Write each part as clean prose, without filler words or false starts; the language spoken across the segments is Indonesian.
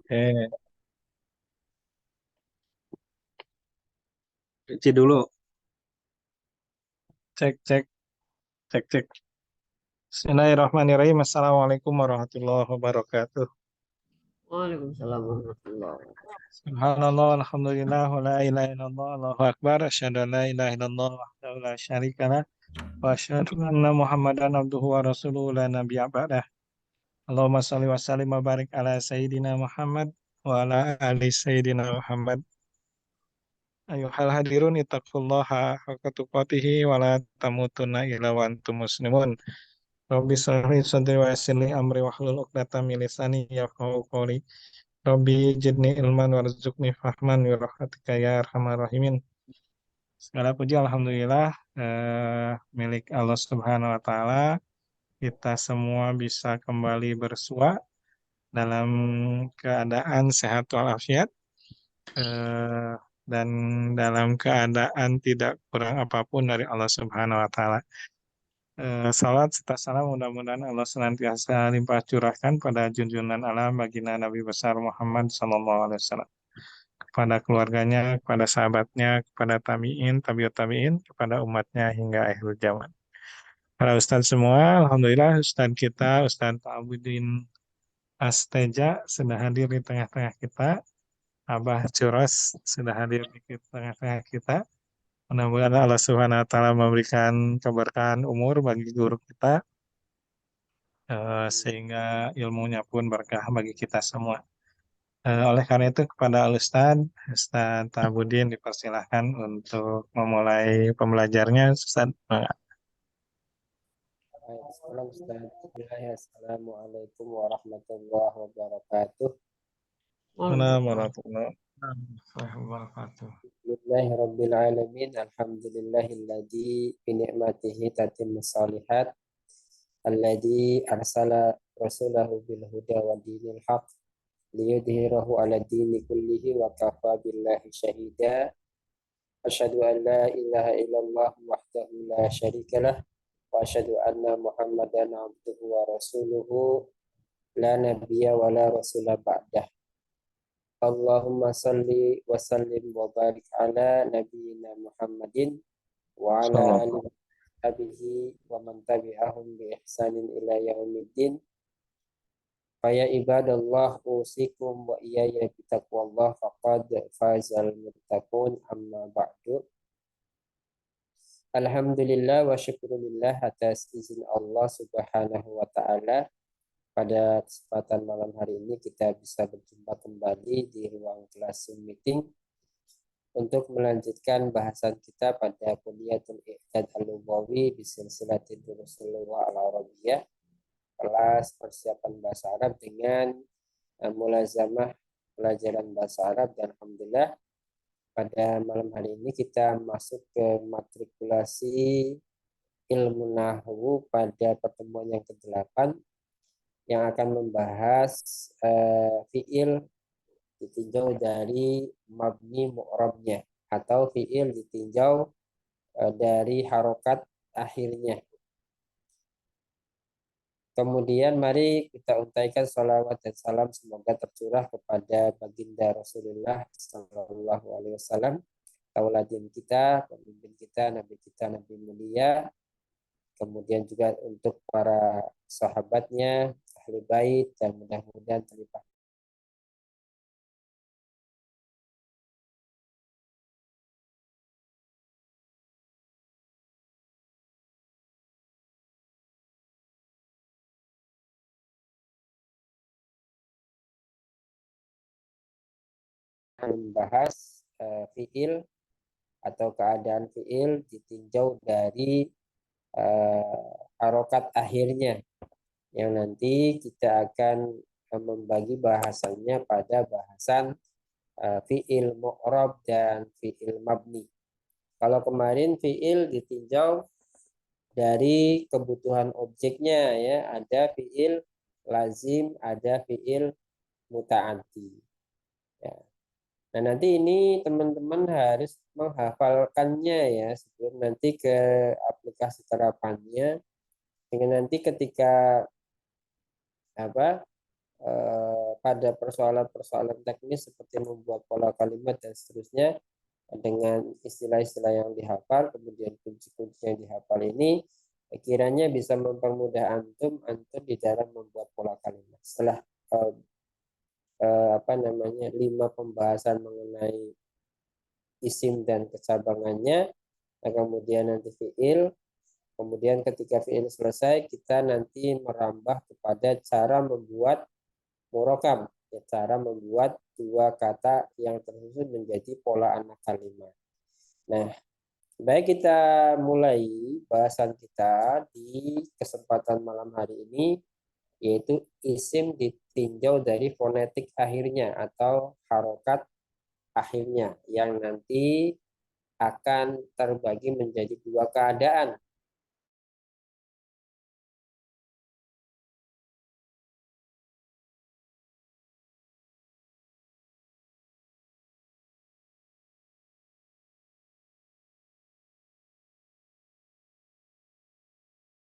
Eh, cuci dulu. Cek, cek, cek, cek. Bismillahirrahmanirrahim. Assalamualaikum warahmatullahi wabarakatuh. Waalaikumsalam warahmatullahi wabarakatuh. Subhanallah, alhamdulillah, wa la ilaha illallah, Allahu akbar. Asyhadu an la ilaha illallah wahdahu la syarikalah. Wa asyhadu anna Muhammadan abduhu wa rasuluhu la nabiyya ba'dah. Allahumma shalli wa sallim wa barik ala Sayyidina Muhammad wa ala ali Sayyidina Muhammad. Ayuhal hadirun ittaqullaha haqqa tuqatihi wa la tamutunna illa wa antum muslimun. Rabbi shrah sadri wa yassir li amri wahlul 'uqdatam min lisani yafqahu qawli. Rabbi zidni ilman warzuqni fahman bi rahmatika ya arhamar rahimin. Segala puji alhamdulillah milik Allah Subhanahu wa taala. Kita semua bisa kembali bersua dalam keadaan sehat walafiat eh, dan dalam keadaan tidak kurang apapun dari Allah Subhanahu wa taala. Salat serta salam mudah-mudahan Allah senantiasa limpah curahkan pada junjungan alam baginda Nabi besar Muhammad Sallallahu Alaihi Wasallam, kepada keluarganya, kepada sahabatnya, kepada tabiin, tabiut tabiin, kepada umatnya hingga akhir zaman. Para ustadz semua, alhamdulillah ustadz kita, Ustadz Abudin Asteja sudah hadir di tengah-tengah kita. Abah Curos sudah hadir di tengah-tengah kita. Mudah-mudahan Allah Subhanahu wa taala memberikan keberkahan umur bagi guru kita sehingga ilmunya pun berkah bagi kita semua. Oleh karena itu kepada Ustadz Tabudin dipersilahkan untuk memulai pembelajarnya. Ustadz, Baik, salam Ustaz. Assalamualaikum warahmatullahi wabarakatuh. Assalamualaikum warahmatullahi wabarakatuh. Bismillahirabbil alamin. Alhamdulillahilladzi bi ni'matihi tatimmus shalihat. Alladzi arsala rasulahu bil huda wa dinil haq liyudhhirahu 'ala dini kullihi wa kafa billahi syahida. Asyhadu an la ilaha illallah wahdahu la syarikalah wa asyhadu anna Muhammadan abduhu wa rasuluhu la nabiyya wa la rasula ba'dah. Allahumma salli wa sallim wa barik ala nabiyyina Muhammadin wa ala Assalamualaikum. alihi wa man tabi'ahum bi ihsanin ila yaumiddin. Faya ibadallah usikum wa iyaya bitaqwallah faqad fazal muttaqun amma ba'du. Alhamdulillah wa syukurillah atas izin Allah Subhanahu wa taala. Pada kesempatan malam hari ini kita bisa berjumpa kembali di ruang Classroom Meeting untuk melanjutkan bahasan kita pada Kuliatul I'dad Al-Lughawi bi Silsilatil Durusul Lughah Al-Arabiyyah, kelas persiapan bahasa Arab dengan mulazamah pelajaran bahasa Arab. Dan alhamdulillah pada malam hari ini kita masuk ke matrikulasi ilmu nahwu pada pertemuan yang ke-8 yang akan membahas fiil ditinjau dari mabni mu'rabnya atau fiil ditinjau dari harokat akhirnya. Kemudian mari kita untaikan salawat dan salam semoga tercurah kepada baginda Rasulullah Sallallahu Alaihi Wasallam, tauladan kita, pemimpin kita, Nabi mulia. Kemudian juga untuk para sahabatnya, ahli bait, dan mudah-mudahan terlibat membahas fiil atau keadaan fiil ditinjau dari harokat akhirnya, yang nanti kita akan membagi bahasannya pada bahasan fiil mu'rab dan fiil mabni. Kalau kemarin fiil ditinjau dari kebutuhan objeknya, ya, ada fiil lazim, ada fiil muta'addi. Ya. Nah, nanti ini teman-teman harus menghafalkannya ya sebelum nanti ke aplikasi terapannya. Dengan nanti ketika pada persoalan-persoalan teknis seperti membuat pola kalimat dan seterusnya dengan istilah-istilah yang dihafal, kemudian kunci-kunci yang dihafal ini kiranya bisa mempermudah antum di dalam membuat pola kalimat. Setelah 5 pembahasan mengenai isim dan kecabangannya, kemudian nanti fiil, kemudian ketika fiil selesai kita nanti merambah kepada cara membuat murokab, cara membuat dua kata yang tersusun menjadi pola anak kalimat. Nah, baik, kita mulai bahasan kita di kesempatan malam hari ini, yaitu isim ditinjau dari fonetik akhirnya atau harokat akhirnya yang nanti akan terbagi menjadi dua keadaan.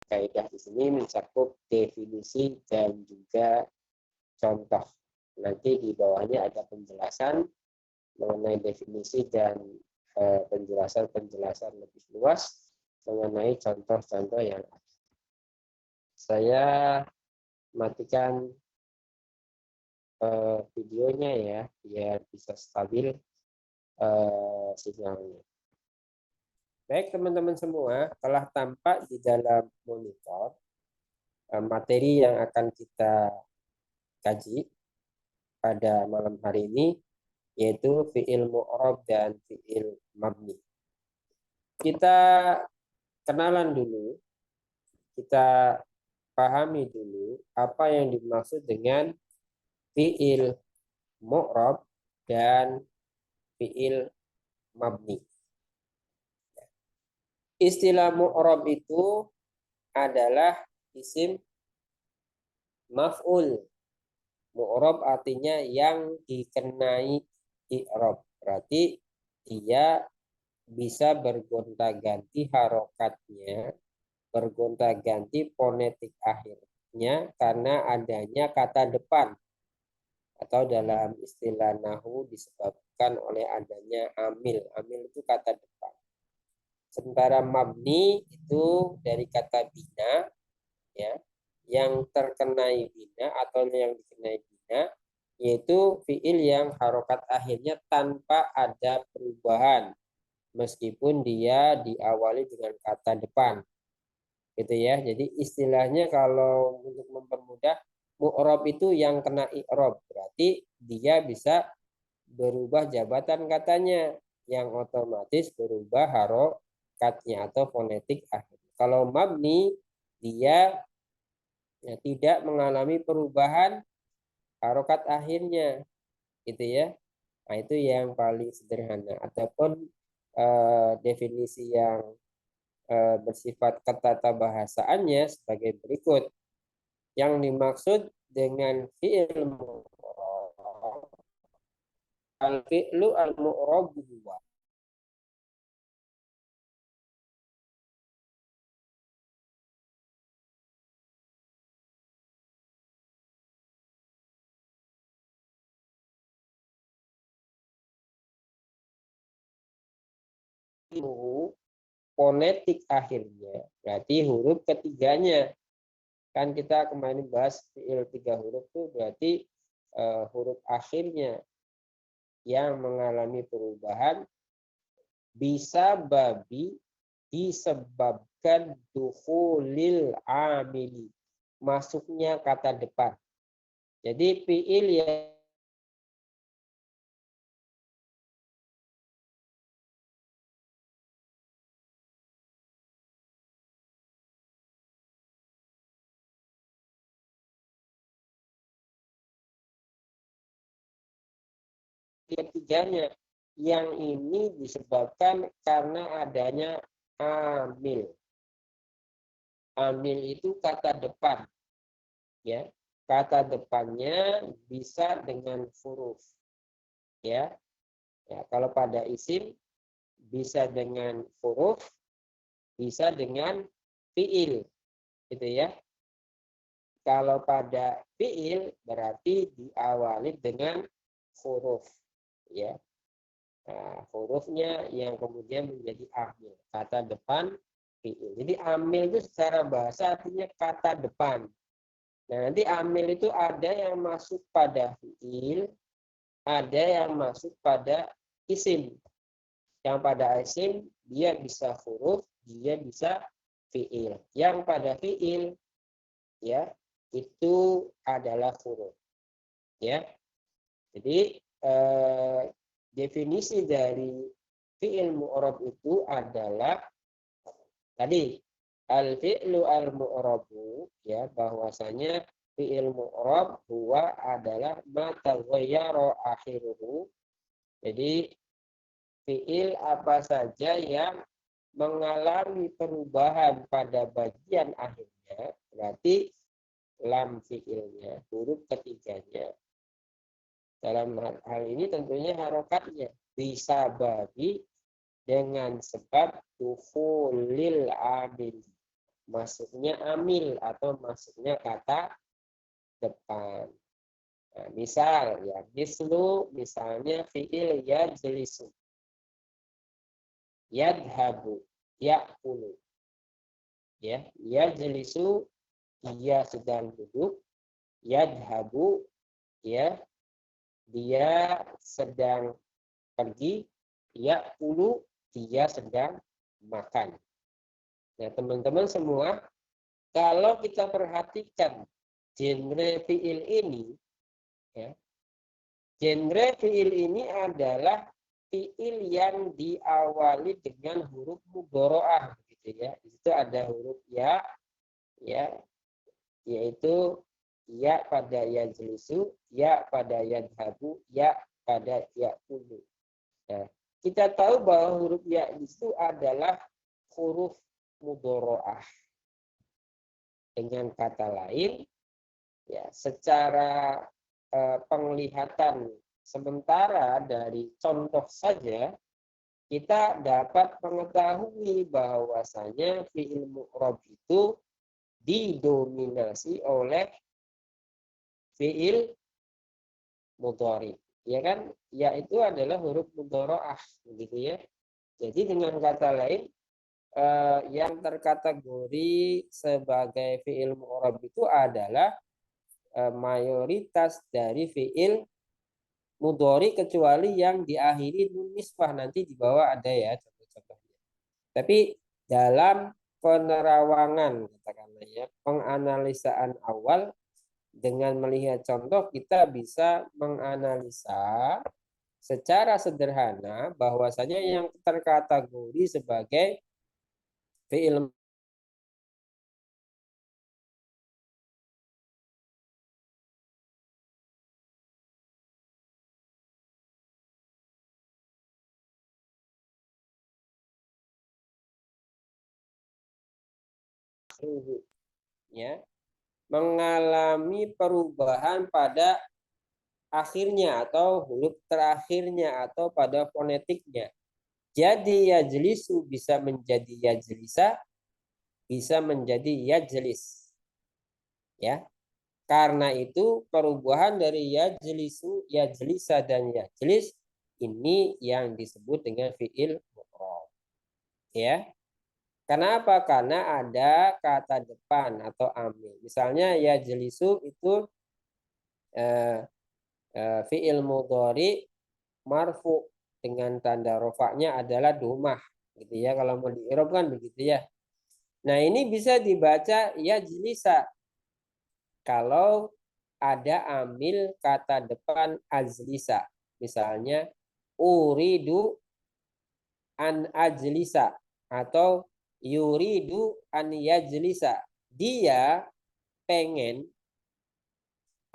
Kaidah di sini mencakup definisi dan juga contoh. Nanti di bawahnya ada penjelasan mengenai definisi dan penjelasan-penjelasan lebih luas mengenai contoh-contoh yang ada. Saya matikan videonya ya, biar bisa stabil sinyalnya. Baik teman-teman semua, telah tampak di dalam monitor materi yang akan kita kaji pada malam hari ini, yaitu fi'il mu'rab dan fi'il mabni. Kita kenalan dulu, kita pahami dulu apa yang dimaksud dengan fi'il mu'rab dan fi'il mabni. Istilah mu'rab itu adalah isim maf'ul. Mu'rab artinya yang dikenai i'rab. Berarti dia bisa bergonta-ganti harokatnya, bergonta-ganti fonetik akhirnya karena adanya kata depan, atau dalam istilah nahwu disebabkan oleh adanya amil. Amil itu kata depan. Sementara mabni itu dari kata bina, ya, yang terkenai bina atau yang dikenai bina, yaitu fiil yang harokat akhirnya tanpa ada perubahan meskipun dia diawali dengan kata depan, gitu ya. Jadi istilahnya kalau untuk mempermudah, mu'rab itu yang kena i'rab, berarti dia bisa berubah jabatan katanya yang otomatis berubah harokatnya atau fonetik akhir. Kalau mabni dia tidak mengalami perubahan harokat akhirnya, gitu ya. Nah, itu yang paling sederhana. Ataupun definisi yang bersifat ketatabahasaannya sebagai berikut. Yang dimaksud dengan fi'il mu'rab, al-fi'lu al-mu'rab huwa fonetik akhirnya, berarti huruf ketiganya. Kan kita kemarin bahas fi'il 3 huruf itu berarti huruf akhirnya yang mengalami perubahan bisa babi disebabkan dukhulil amili, masuknya kata depan. Jadi fi'il yang ketiganya yang ini disebabkan karena adanya amil. Amil itu kata depan, ya. Kata depannya bisa dengan huruf, ya. Ya, kalau pada isim bisa dengan huruf, bisa dengan fiil, gitu ya. kalau pada fiil berarti diawali dengan huruf, ya. Nah, hurufnya yang kemudian menjadi amil, kata depan fiil. Jadi amil itu secara bahasa artinya kata depan. Nah, nanti amil itu ada yang masuk pada fiil, ada yang masuk pada isim. Yang pada isim dia bisa huruf, dia bisa fiil. Yang pada fiil, ya, itu adalah huruf, ya. Jadi definisi dari fi'il mu'rab itu adalah tadi al-fi'lu al-mu'rabu, ya, bahwasanya fi'il mu'rab huwa adalah ma taghayyara akhiruhu. Jadi fi'il apa saja yang mengalami perubahan pada bagian akhirnya, berarti lam fi'ilnya, huruf ketiganya. Dalam hal ini tentunya harokatnya bisa bagi dengan sebab dukhulil amil, masuknya amil atau masuknya kata depan. Nah, misal ya, mislu misalnya fiil yajlisu, yadhabu, ya'kulu. Ya, yajlisu dia sedang duduk, yadhabu ya dia sedang pergi, ya ulu dia sedang makan. Nah, teman-teman semua, kalau kita perhatikan genre fiil ini, ya, genre fiil ini adalah fiil yang diawali dengan huruf mudhoro'ah, gitu ya. Itu ada huruf ya, yaitu ya pada yajlisu, ya pada yadhabu, ya pada ya'kulu. Nah, kita tahu bahwa huruf ya itu adalah huruf mudhoro'ah. Dengan kata lain, ya, secara penglihatan sementara dari contoh saja kita dapat mengetahui bahwasanya fi'il mu'rab itu didominasi oleh fi'il mudhari, ya kan? Ya itu adalah huruf mudharaah, begitu ya. Jadi dengan kata lain, yang terkategori sebagai fi'il mu'rab itu adalah mayoritas dari fi'il mudhari kecuali yang diakhiri nun nisbah. Nanti di bawah ada ya contoh-contohnya. Tapi dalam penerawangan, katakanlah ya, penganalisaan awal, dengan melihat contoh kita bisa menganalisa secara sederhana bahwasanya yang terkategori sebagai fi'il ya, mengalami perubahan pada akhirnya atau huruf terakhirnya atau pada fonetiknya. Jadi yajlisu bisa menjadi yajlisa, bisa menjadi yajlis. Ya. Karena itu perubahan dari yajlisu, yajlisa dan yajlis ini yang disebut dengan fi'il mu'rab. Ya. Kenapa? Karena ada kata depan atau amil. Misalnya yajlisu itu fi'il mudhari marfu dengan tanda rofaknya adalah domah, gitu ya. Kalau mau diirob kan begitu ya. Nah, ini bisa dibaca yajlisa kalau ada amil kata depan azlisa. Misalnya uridu an ajlisa atau yuridu an yajlisa. Dia pengen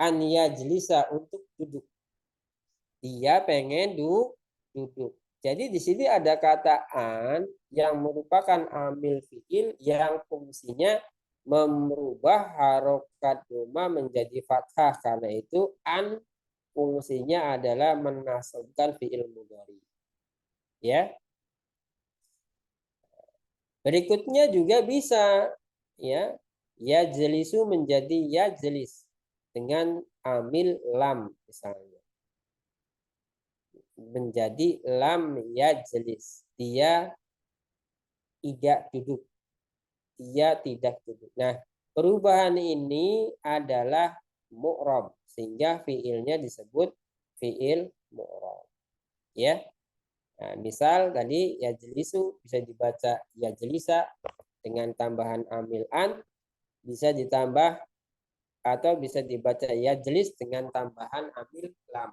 an yajlisa untuk duduk. Dia pengen duduk. Jadi di sini ada kata an yang merupakan amil fiil yang fungsinya merubah harokat doma menjadi fathah. Karena itu an fungsinya adalah menasabkan fiil mudhari. Ya. Berikutnya juga bisa, ya, Yajlisu menjadi yajlis dengan amil lam misalnya. Menjadi lam yajlis. Dia tidak duduk. Dia tidak duduk. Nah, perubahan ini adalah mu'rab sehingga fiilnya disebut fiil mu'rab. Ya. Nah, misal tadi yajlisu bisa dibaca yajlisa dengan tambahan amil an, bisa ditambah atau bisa dibaca yajlis dengan tambahan amil lam.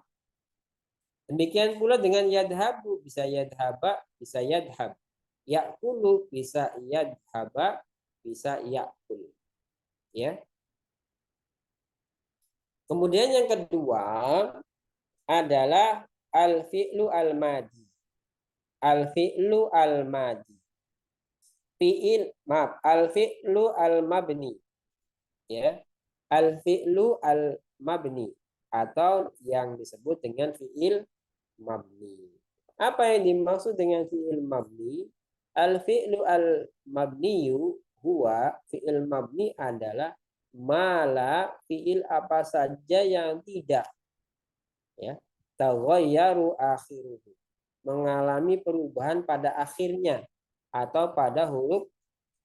Demikian pula dengan yadhabu, bisa yadhaba, bisa yadhab. Yakulu bisa yadhaba, bisa yakul. Ya. Kemudian yang kedua adalah al-fi'lu al-madi. Al-fi'lu al-madi. Al-fi'lu al-mabni. Ya. Al-fi'lu al-mabni atau yang disebut dengan fi'il mabni. Apa yang dimaksud dengan fi'il mabni? Al-fi'lu al-mabniyu huwa fi'il mabni adalah mala fi'il apa saja yang tidak ya taghayyaru akhiruhu mengalami perubahan pada akhirnya atau pada huruf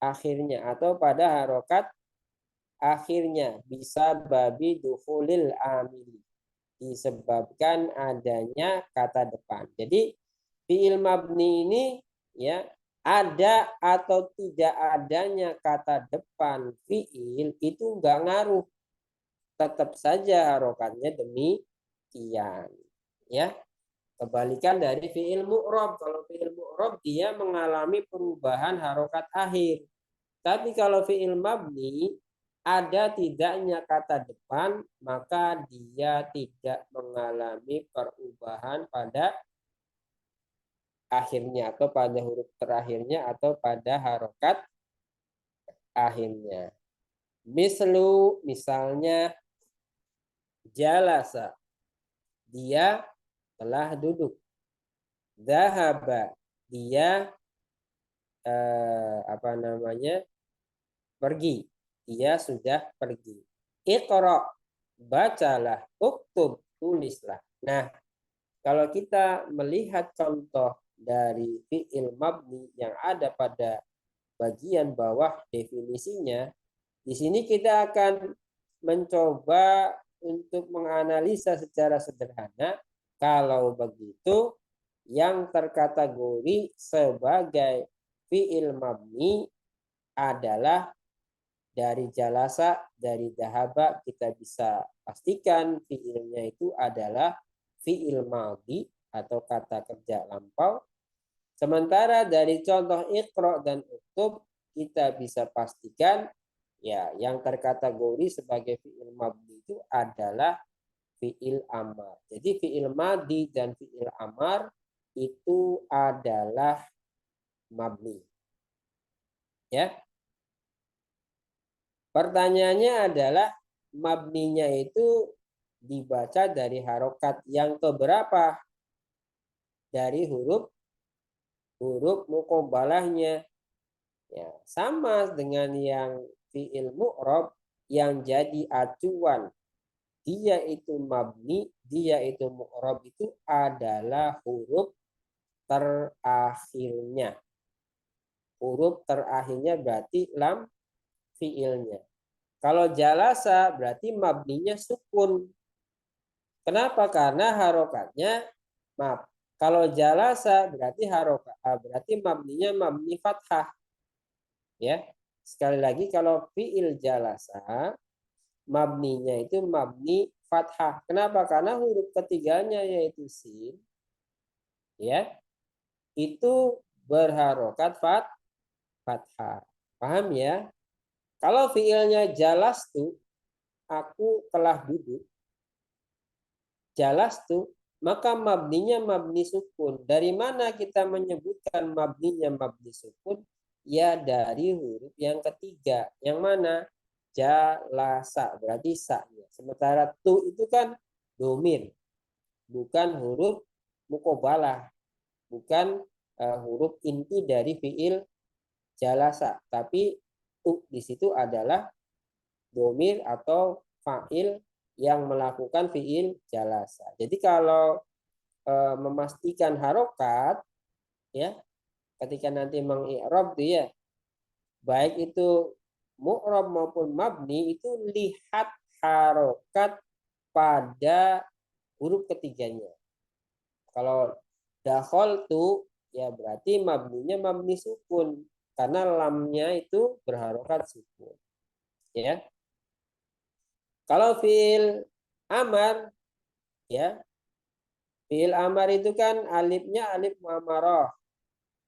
akhirnya atau pada harokat akhirnya bisa babi dukhulil amili disebabkan adanya kata depan. Jadi fi'il mabni ini ya ada atau tidak adanya kata depan fi'il itu enggak ngaruh. Tetap saja harokatnya demikian. Ya. Kebalikan dari fi'il mu'rab. Kalau fi'il mu'rab dia mengalami perubahan harokat akhir. Tapi kalau fi'il mabni ada tidaknya kata depan, maka dia tidak mengalami perubahan pada akhirnya atau pada huruf terakhirnya atau pada harokat akhirnya. Misalnya jalasa, dia telah duduk. Dhahaba, dia pergi. Dia sudah pergi. Iqra, bacalah. Uktub, tulislah. Nah, kalau kita melihat contoh dari fi'il mabni yang ada pada bagian bawah definisinya, di sini kita akan mencoba untuk menganalisa secara sederhana. Kalau begitu, yang terkategori sebagai fi'il mabni adalah dari jalasa, dari dahaba, kita bisa pastikan fiilnya itu adalah fiil madhi atau kata kerja lampau. Sementara dari contoh iqra dan uktub kita bisa pastikan ya yang terkategori sebagai fiil mabni itu adalah fiil amar. Jadi fiil madhi dan fiil amar itu adalah mabni. Ya. Pertanyaannya adalah mabninya itu dibaca dari harokat yang keberapa? Dari huruf muqabalahnya. Ya, sama dengan yang fi'il mu'rab yang jadi acuan. Dia itu mabni, dia itu mu'rab itu adalah huruf terakhirnya. Huruf terakhirnya berarti lam fiilnya. Kalau jalasa berarti mabninya sukun. Kenapa? Karena harokatnya kalau jalasa berarti berarti mabninya mabni fathah. Ya. Sekali lagi kalau fiil jalasa mabninya itu mabni fathah. Kenapa? Karena huruf ketiganya yaitu sin ya. Itu berharokat fathah. Paham ya? Kalau fiilnya jalastu, aku telah duduk. Jalastu, maka mabninya mabni sukun. Dari mana kita menyebutkan mabninya mabni sukun? Ya dari huruf yang ketiga. Yang mana? Jalasa, berarti sa-nya. Sementara tu itu kan domir. Bukan huruf mukobalah. Bukan huruf inti dari fiil jalasa. Tapi tu di situ adalah domir atau fa'il yang melakukan fi'il jalasa. Jadi kalau memastikan harokat, ya, ketika nanti mengi'rab dia, baik itu mu'rab maupun mabni, itu lihat harokat pada huruf ketiganya. Kalau dakhaltu, ya berarti mabninya mabni sukun, karena lamnya itu berharokat sukun. Ya, kalau fiil amar, ya, fiil amar itu kan alifnya alif muamarah,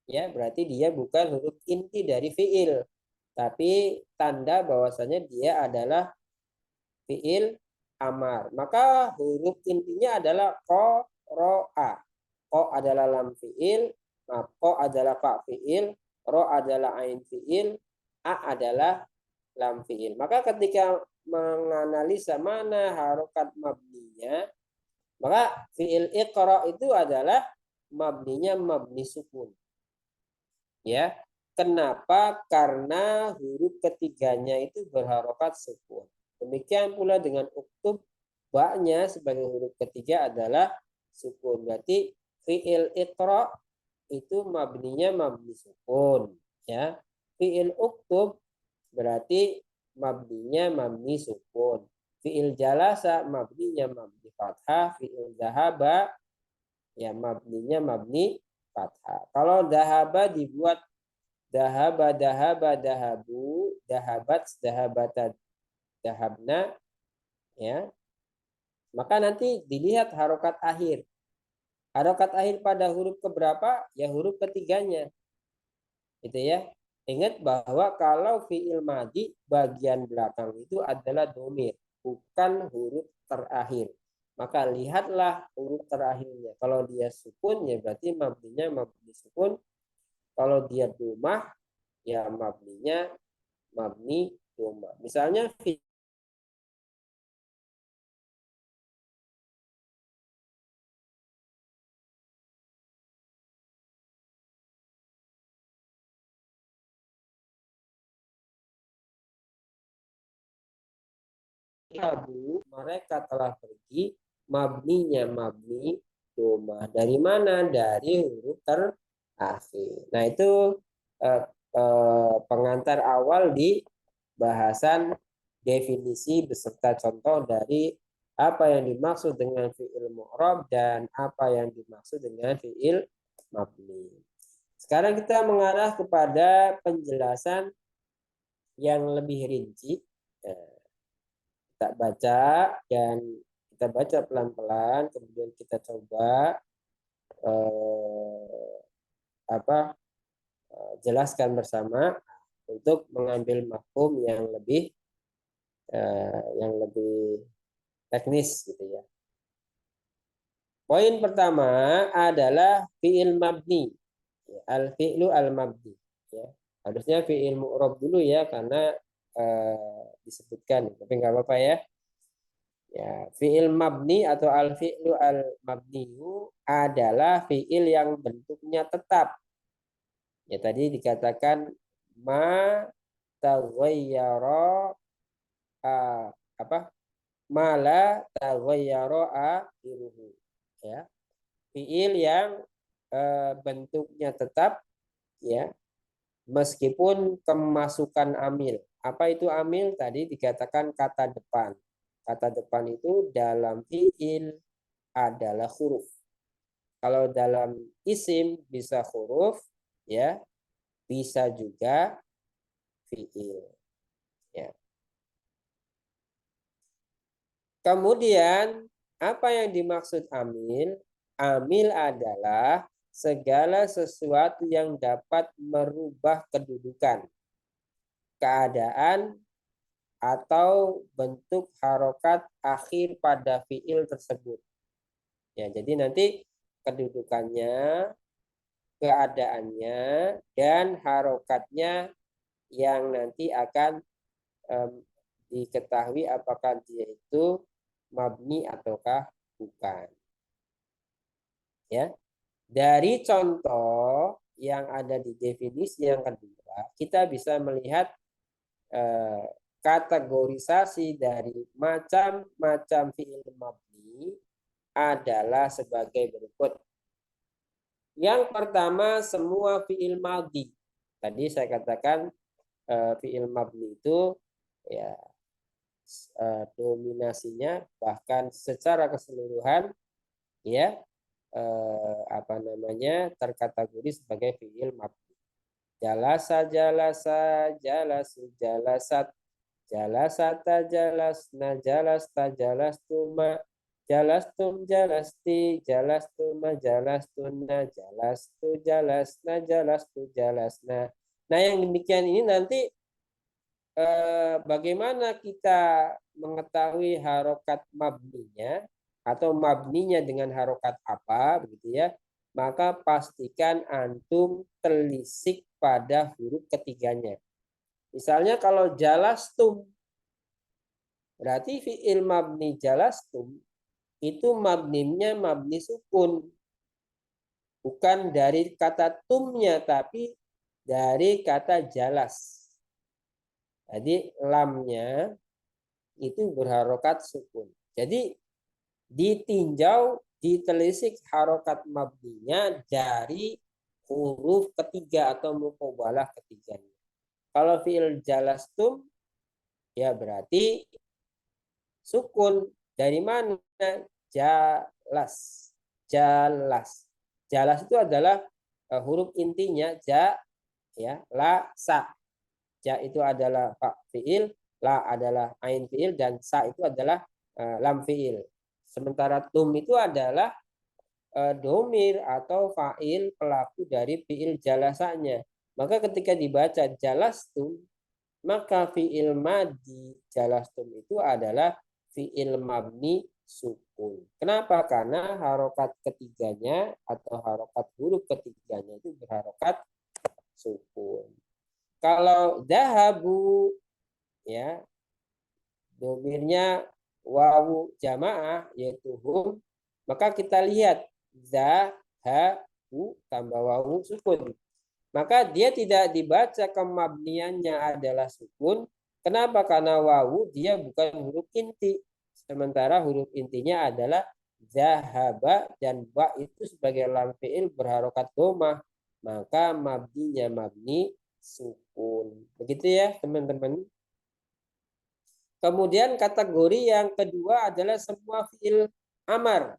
ya, berarti dia bukan huruf inti dari fiil, tapi tanda bahwasanya dia adalah fiil amar. Maka huruf intinya adalah ko, ro, a. Ko adalah lam fiil, ko adalah fa fiil, ro adalah ain fiil, a adalah lam fiil. Maka ketika menganalisa mana harokat mabninya, maka fiil iqra itu adalah mabninya mabni sukun. Ya, kenapa? Karena huruf ketiganya itu berharokat sukun. Demikian pula dengan uktub, ba-nya sebagai huruf ketiga adalah sukun. Berarti fiil iqra itu mabninya mabni sukun. Ya, fiil uktub berarti mabninya mabni sukun. Fiil jalasa mabninya mabni fathah. Fiil dahaba ya mabninya mabni fathah. Kalau dahaba dibuat dahaba, dahaba, dahabu, dahabat, dahabata, dahabna, ya. Maka nanti dilihat harokat akhir. Harokat akhir pada huruf keberapa? Ya huruf ketiganya. Gitu ya. Ingat bahwa kalau fiil madi bagian belakang itu adalah domir, bukan huruf terakhir. Maka lihatlah huruf terakhirnya. Kalau dia sukun ya berarti mabninya mabni sukun. Kalau dia domah ya mabninya mabni domah. Misalnya Abu, mereka telah pergi, mabninya mabni domah. Dari mana? Dari huruf terakhir. Nah itu pengantar awal di bahasan definisi beserta contoh dari apa yang dimaksud dengan fi'il mu'rab dan apa yang dimaksud dengan fi'il mabni. Sekarang kita mengarah kepada penjelasan yang lebih rinci. Kita baca dan kita baca pelan-pelan, kemudian kita coba jelaskan bersama untuk mengambil mafhum yang lebih teknis gitu ya. Poin pertama adalah fi'il mabni. Al-fi'lu al-mabni. Ya. Harusnya fi'il mu'rab dulu ya karena disebutkan, tapi nggak apa-apa ya. Ya, fi'il mabni atau al-fi'lu al-mabniyu adalah fi'il yang bentuknya tetap. Ya tadi dikatakan ma taghayyara apa? Mala taghayyara akhiruhu. Ya. Fi'il yang bentuknya tetap ya meskipun kemasukan amil. Apa itu amil? Tadi dikatakan kata depan. Kata depan itu dalam fi'il adalah huruf. Kalau dalam isim bisa huruf, ya, bisa juga fi'il. Ya. Kemudian apa yang dimaksud amil? Amil adalah segala sesuatu yang dapat merubah kedudukan, keadaan, atau bentuk harokat akhir pada fiil tersebut. Ya, jadi nanti kedudukannya, keadaannya, dan harokatnya yang nanti akan diketahui apakah dia itu mabni ataukah bukan. Ya, dari contoh yang ada di definisi yang kedua, kita bisa melihat kategorisasi dari macam-macam fiil mabni adalah sebagai berikut. Yang pertama, semua fiil madhi. Tadi saya katakan fiil mabni itu ya dominasinya bahkan secara keseluruhan ya terkategori sebagai fiil mabni. Jalasa, jalasa, jalasu, jalasat, jalasata, jalasna, jalasta, jalastuma, jalastum, jalasti, jalastuma, jalastuna, jalastu, jalasna, jalastu, jalasna. Nah, yang demikian ini nanti bagaimana kita mengetahui harokat mabninya atau mabninya dengan harokat apa, begitu ya? Maka pastikan antum telisik pada huruf ketiganya. Misalnya kalau jalastum, berarti fi'il mabni jalastum itu mabninya mabni sukun. Bukan dari kata tumnya, tapi dari kata jalas. Jadi lamnya itu berharokat sukun. Jadi ditinjau, ditelisik harokat mabninya dari huruf ketiga atau muqabalah ketiganya. Kalau fi'il jalastum ya berarti sukun. Dari mana? Jalas. Jalas. Jalas itu adalah huruf intinya ja ya, la, sa. Ja itu adalah fi'il, la adalah ain fi'il, dan sa itu adalah lam fi'il. Sementara tum itu adalah domir atau fa'il pelaku dari fi'il jalasanya. Maka ketika dibaca jalastum, maka fi'il madi jalastum itu adalah fi'il mabni sukun. Kenapa? Karena harokat ketiganya atau harokat huruf ketiganya itu berharokat sukun. Kalau dahabu ya domirnya wawu jamaah yaitu hum, maka kita lihat zahabu tambah wawu sukun. Maka dia tidak dibaca kemabniannya adalah sukun. Kenapa? Karena wawu dia bukan huruf inti. Sementara huruf intinya adalah zahaba, dan ba itu sebagai lam fi'il berharokat domah. Maka mabninya mabni sukun. Begitu ya teman-teman. Kemudian kategori yang kedua adalah semua fi'il amar.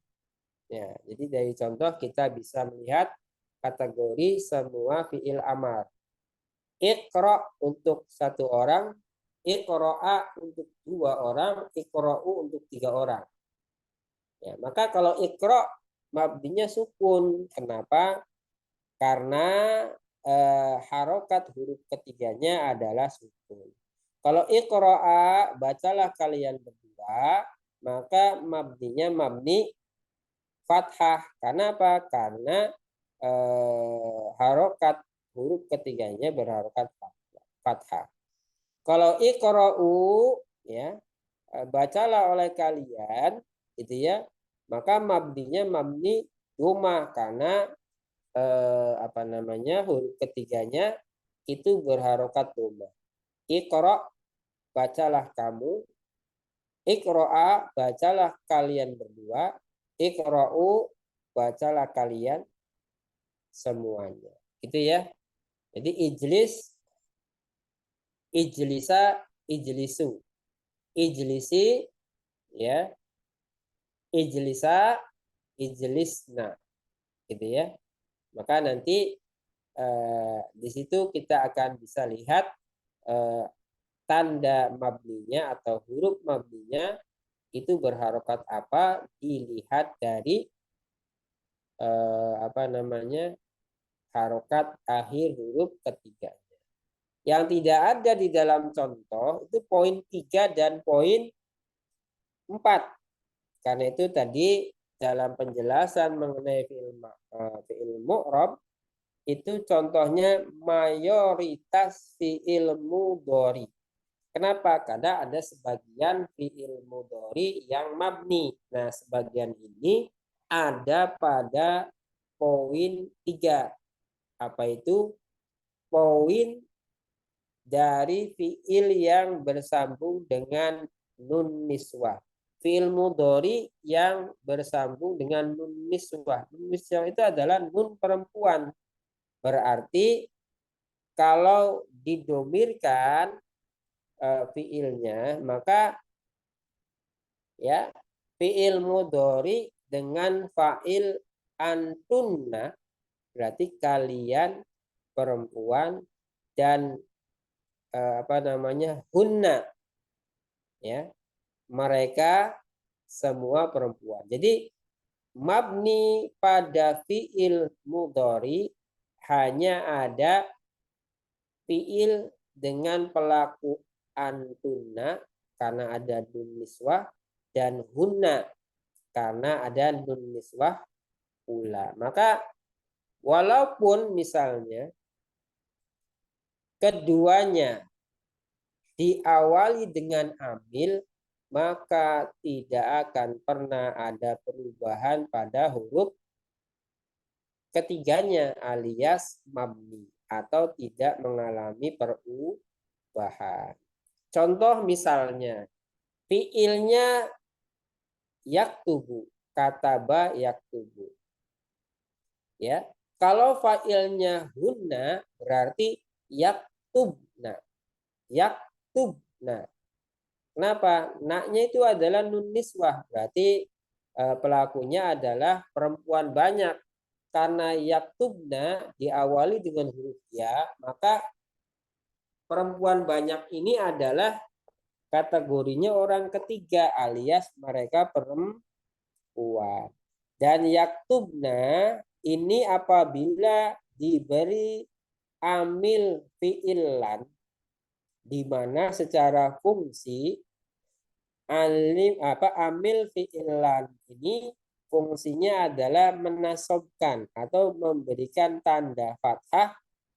Ya, jadi dari contoh kita bisa melihat kategori semua fi'il amar. Iqra untuk satu orang, iqra'a untuk dua orang, iqra'u untuk tiga orang. Ya, maka kalau iqra mabninya sukun. Kenapa? Karena harokat huruf ketiganya adalah sukun. Kalau iqra'a, bacalah kalian berdua, maka mabninya mabni fathah. Karena apa? Karena harokat huruf ketiganya berharokat fathah. Kalau iqra'u ya bacalah oleh kalian gitu ya, maka mabninya mabni domah karena huruf ketiganya itu berharokat domah. Iqra, bacalah kamu. Iqra'a, bacalah kalian berdua. Iqra'u, bacalah kalian semuanya. Gitu ya. Jadi ijlis, ijlisa, ijlisu. Ijlisi ya. Ijlisa, ijlisna. Gitu ya. Maka nanti di situ kita akan bisa lihat tanda mabninya atau huruf mabninya itu berharokat apa, dilihat dari harokat akhir huruf ketiganya. Yang tidak ada di dalam contoh itu poin 3 dan poin 4. Karena itu tadi dalam penjelasan mengenai fi'il mu'rab itu contohnya mayoritas fi'il mudhari. Kenapa? Karena ada sebagian fi'il mudhari yang mabni. Nah, sebagian ini ada pada poin 3. Apa itu? Poin dari fiil yang bersambung dengan nun niswah. Fiil mudhari yang bersambung dengan nun niswah. Nun niswah itu adalah nun perempuan. Berarti kalau didomirkan fiilnya, maka ya fiil mudhari dengan fa'il antunna, berarti kalian perempuan, dan hunna, ya mereka semua perempuan. Jadi mabni pada fiil mudhari hanya ada fiil dengan pelaku antunna karena ada nun niswah, dan hunna karena ada nun niswah pula. Maka walaupun misalnya keduanya diawali dengan amil, maka tidak akan pernah ada perubahan pada huruf ketiganya alias mabni atau tidak mengalami perubahan. Contoh misalnya fiilnya yaktubu, kataba yaktubu. Ya, kalau failnya hunna berarti yaktubna. Yaktubna. Kenapa? Naknya itu adalah nun niswah, berarti pelakunya adalah perempuan banyak. Karena yaktubna diawali dengan huruf ya, maka perempuan banyak ini adalah kategorinya orang ketiga alias mereka perempuan. Dan yaktubna ini apabila diberi amil fi'ilan, di mana secara fungsi amil fi'ilan ini fungsinya adalah menasobkan atau memberikan tanda fathah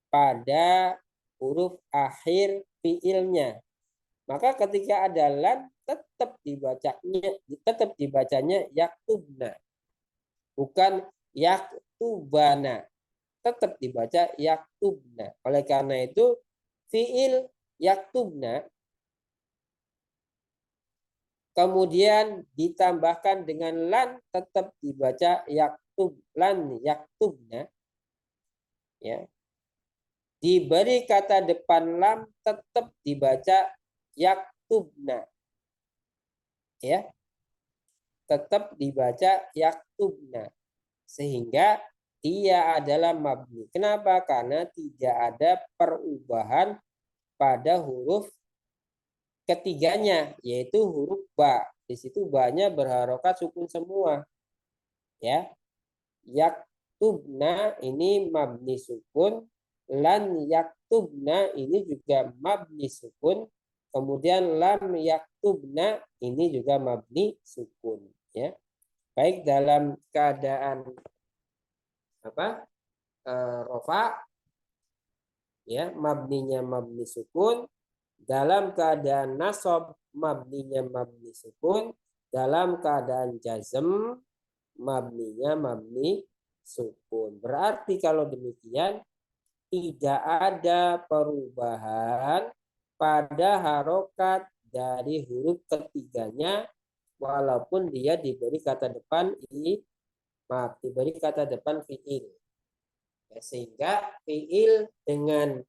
pada huruf akhir fiilnya. Maka ketika ada lan tetap dibacanya yaktubna, bukan yaktubana, tetap dibaca yaktubna. Oleh karena itu fiil yaktubna kemudian ditambahkan dengan lan, tetap dibaca lan yaktubna, ya. Diberi kata depan lam, tetap dibaca yaktubna, ya, tetap dibaca yaktubna, sehingga dia adalah mabni. Kenapa? Karena tidak ada perubahan pada huruf ketiganya, yaitu huruf ba. Di situ ba-nya berharokat sukun semua. Ya. Yaktubna ini mabni sukun, lan yaktubna ini juga mabni sukun, kemudian lam yaktubna ini juga mabni sukun, ya. Baik dalam keadaan rofa, ya, mabninya mabni sukun, dalam keadaan nasab mabninya mabni sukun, dalam keadaan jazm mabninya mabni sukun. Berarti kalau demikian tidak ada perubahan pada harokat dari huruf ketiganya walaupun dia diberi kata depan diberi kata depan fiil. Ya, sehingga fiil dengan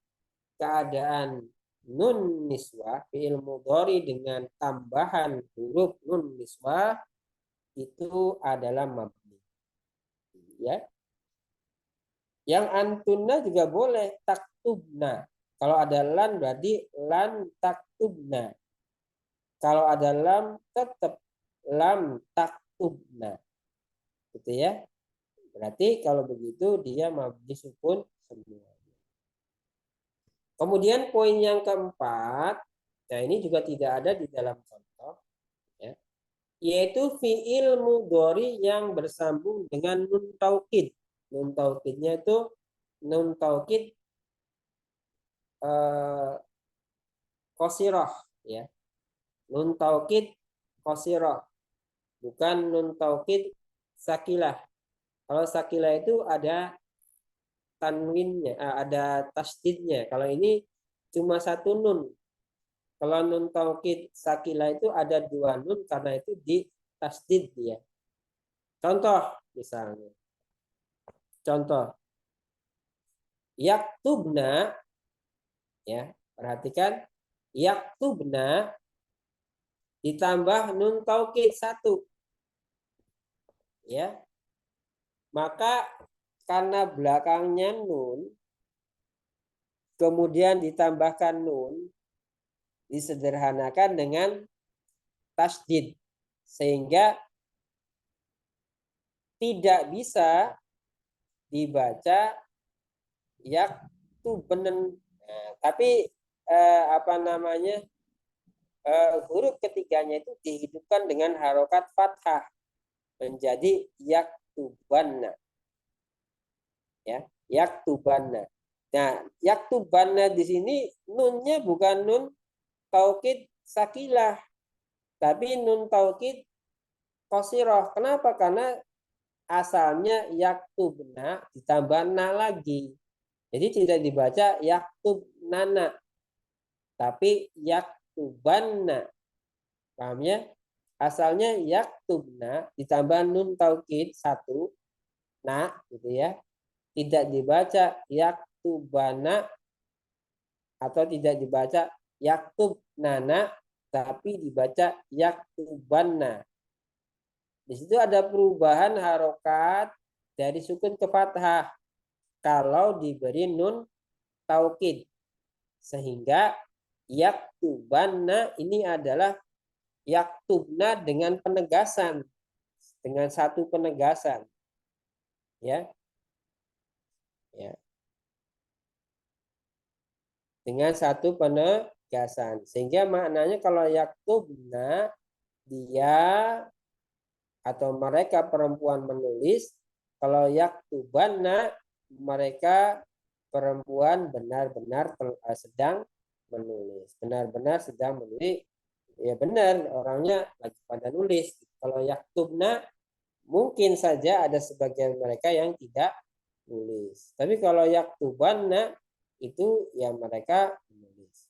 keadaan nun niswah, fiil mudhari dengan tambahan huruf nun niswah itu adalah mabni. Ya. Yang antunna juga boleh taktubna. Kalau ada lan berarti lan taktubna. Kalau ada lam tetap lam taktubna. Gitu ya. Berarti kalau begitu dia mabni sukun semua. Kemudian poin yang keempat, nah ini juga tidak ada di dalam contoh, ya, yaitu fiil mudhari yang bersambung dengan nun taukid. Nun taukidnya itu nun taukid qasirah, ya. Nun taukid qasirah, bukan nun taukid sakilah. Kalau sakilah itu ada tanwinnya, ada tasdidnya. Kalau ini cuma satu nun. Kalau nun taukid sakilah itu ada dua nun karena itu di tasdid dia. Contoh misalnya. Contoh. Yaktubna, ya, perhatikan, yaktubna ditambah nun taukid satu, ya, maka karena belakangnya nun kemudian ditambahkan nun disederhanakan dengan tasdid sehingga tidak bisa dibaca yaktubnen. Nah, tapi apa namanya, huruf ketiganya itu dihidupkan dengan harokat fathah menjadi yaktubanna, ya, yaktubanna. Nah, yaktubanna di sini nunnya bukan nun taukid sakilah, tapi nun taukid qasiroh. Kenapa? Karena asalnya yaktubna ditambah na lagi. Jadi tidak dibaca yaktubnana, tapi yaktubanna. Paham ya? Asalnya yaktubna ditambah nun taukid satu, na, gitu ya. Tidak dibaca yaktubana atau tidak dibaca yaktubnana, tapi dibaca yaktubanna. Di situ ada perubahan harokat dari sukun ke fathah kalau diberi nun taukid, sehingga yaktubanna ini adalah yaktubna dengan penegasan, dengan satu penegasan, ya, ya, dengan satu penegasan, sehingga maknanya kalau yaktubna dia atau mereka perempuan menulis, kalau yaktubanna mereka perempuan benar-benar sedang menulis, benar-benar sedang menulis, ya benar orangnya lagi pada nulis. Kalau yaktubna mungkin saja ada sebagian mereka yang tidak nulis, tapi kalau yaktubanna itu ya mereka menulis,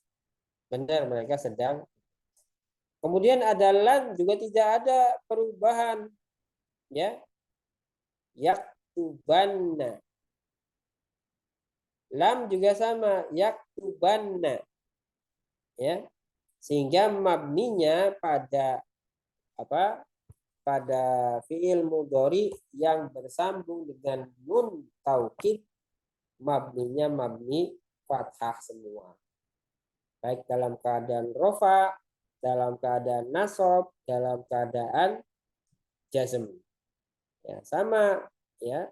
benar mereka sedang. Kemudian ada lam juga tidak ada perubahan, ya, yaktubanna. Lam juga sama, yaktubanna, ya, sehingga mabninya pada apa? Pada fiil mudhari yang bersambung dengan nun taukid, mabninya mabni fathah semua. Baik dalam keadaan rofa, dalam keadaan nasab, dalam keadaan jazm. Ya, sama, ya.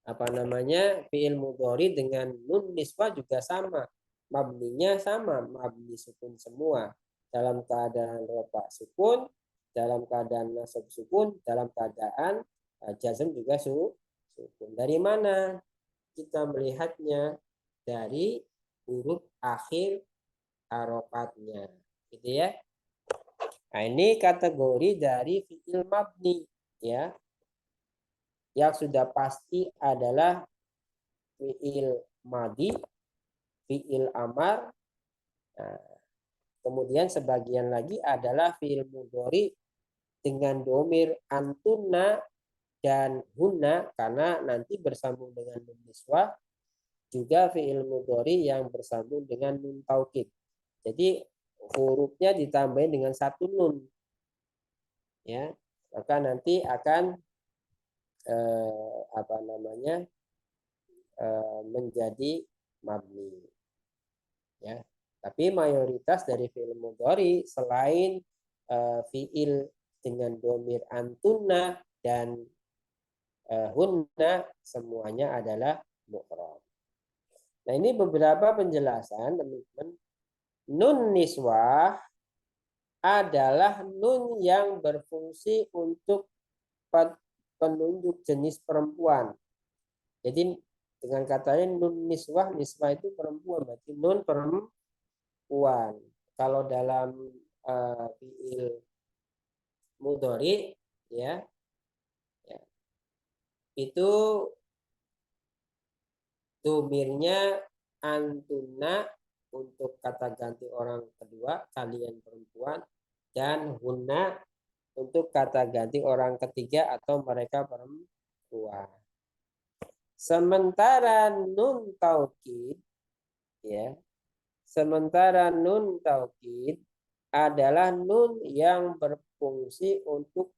Apa namanya? Fiil mudhari dengan nun nisbah juga sama. Mabninya sama, mabni sukun semua. Dalam keadaan rofa sukun, dalam keadaan nasab sukun, dalam keadaan jazm juga sukun. Dari mana kita melihatnya? Dari huruf akhir harokatnya, gitu ya. Nah, ini kategori dari fiil mabni, ya, yang sudah pasti adalah fiil madi, fiil amar. Nah, kemudian sebagian lagi adalah fiil mudhari dengan domir antuna dan hunna karena nanti bersambung dengan nun niswah, juga fiil mudhari yang bersambung dengan nun taukid. Jadi hurufnya ditambahin dengan satu nun, ya, maka nanti akan apa namanya menjadi mabni, ya. Tapi mayoritas dari fiil mudhari selain fiil dengan domir antuna dan hunna semuanya adalah mu'rab. Nah, ini beberapa penjelasan, teman-teman. Nun niswah adalah nun yang berfungsi untuk penunjuk jenis perempuan. Jadi dengan katanya nun niswah, niswah itu perempuan, berarti nun perempuan. Kalau dalam fiil mudhari, ya, itu domirnya antuna untuk kata ganti orang kedua, kalian perempuan, dan hunna untuk kata ganti orang ketiga atau mereka perempuan. Sementara nun taukid, ya, sementara nun taukid adalah nun yang berfungsi untuk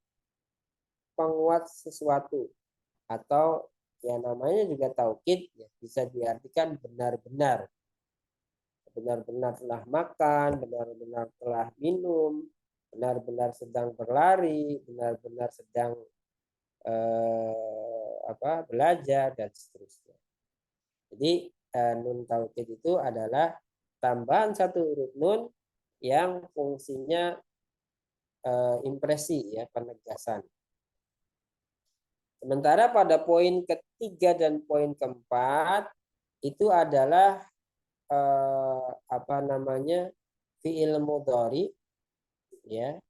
penguat sesuatu, atau ya namanya juga taukid, ya, bisa diartikan benar-benar. Benar-benar telah makan, benar-benar telah minum, benar-benar sedang berlari, benar-benar sedang belajar, dan seterusnya. Jadi nun taukid itu adalah tambahan satu huruf nun yang fungsinya impresi, ya, penegasan. Sementara pada poin ketiga dan poin keempat itu adalah fiil mudhari, ya,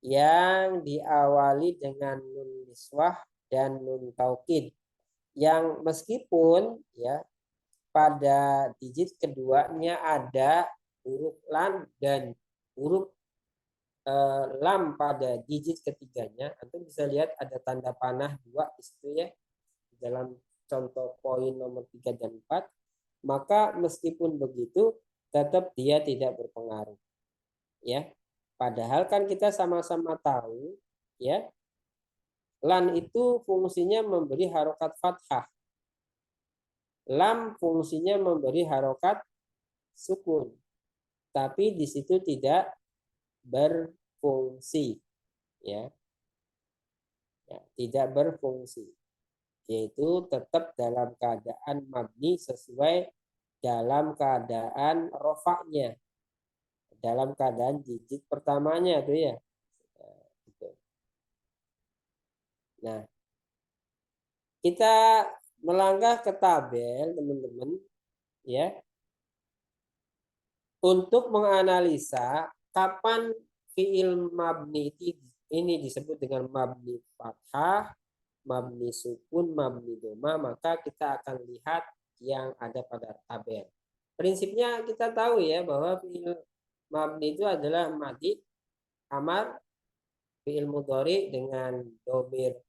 yang diawali dengan nun niswah dan nun taukid, yang meskipun, ya, pada digit keduanya ada huruf lam dan huruf lam pada digit ketiganya. Antum bisa lihat ada tanda panah 2 di situ, ya, dalam contoh poin nomor 3 dan 4. Maka meskipun begitu tetap dia tidak berpengaruh, ya. Padahal kan kita sama-sama tahu, ya, lan itu fungsinya memberi harokat fathah, lam fungsinya memberi harokat sukun, tapi di situ tidak berfungsi, ya, tidak berfungsi, yaitu tetap dalam keadaan mabni sesuai dalam keadaan rofaknya, dalam keadaan digit pertamanya tuh, ya. Nah, kita melangkah ke tabel, teman-teman, ya, untuk menganalisa kapan fiil mabni ini disebut dengan mabni fathah, mabni sukun, mabni doma. Maka kita akan lihat yang ada pada tabel. Prinsipnya kita tahu, ya, bahwa fiil mabni itu adalah madi, amar, fiil mudhari dengan domir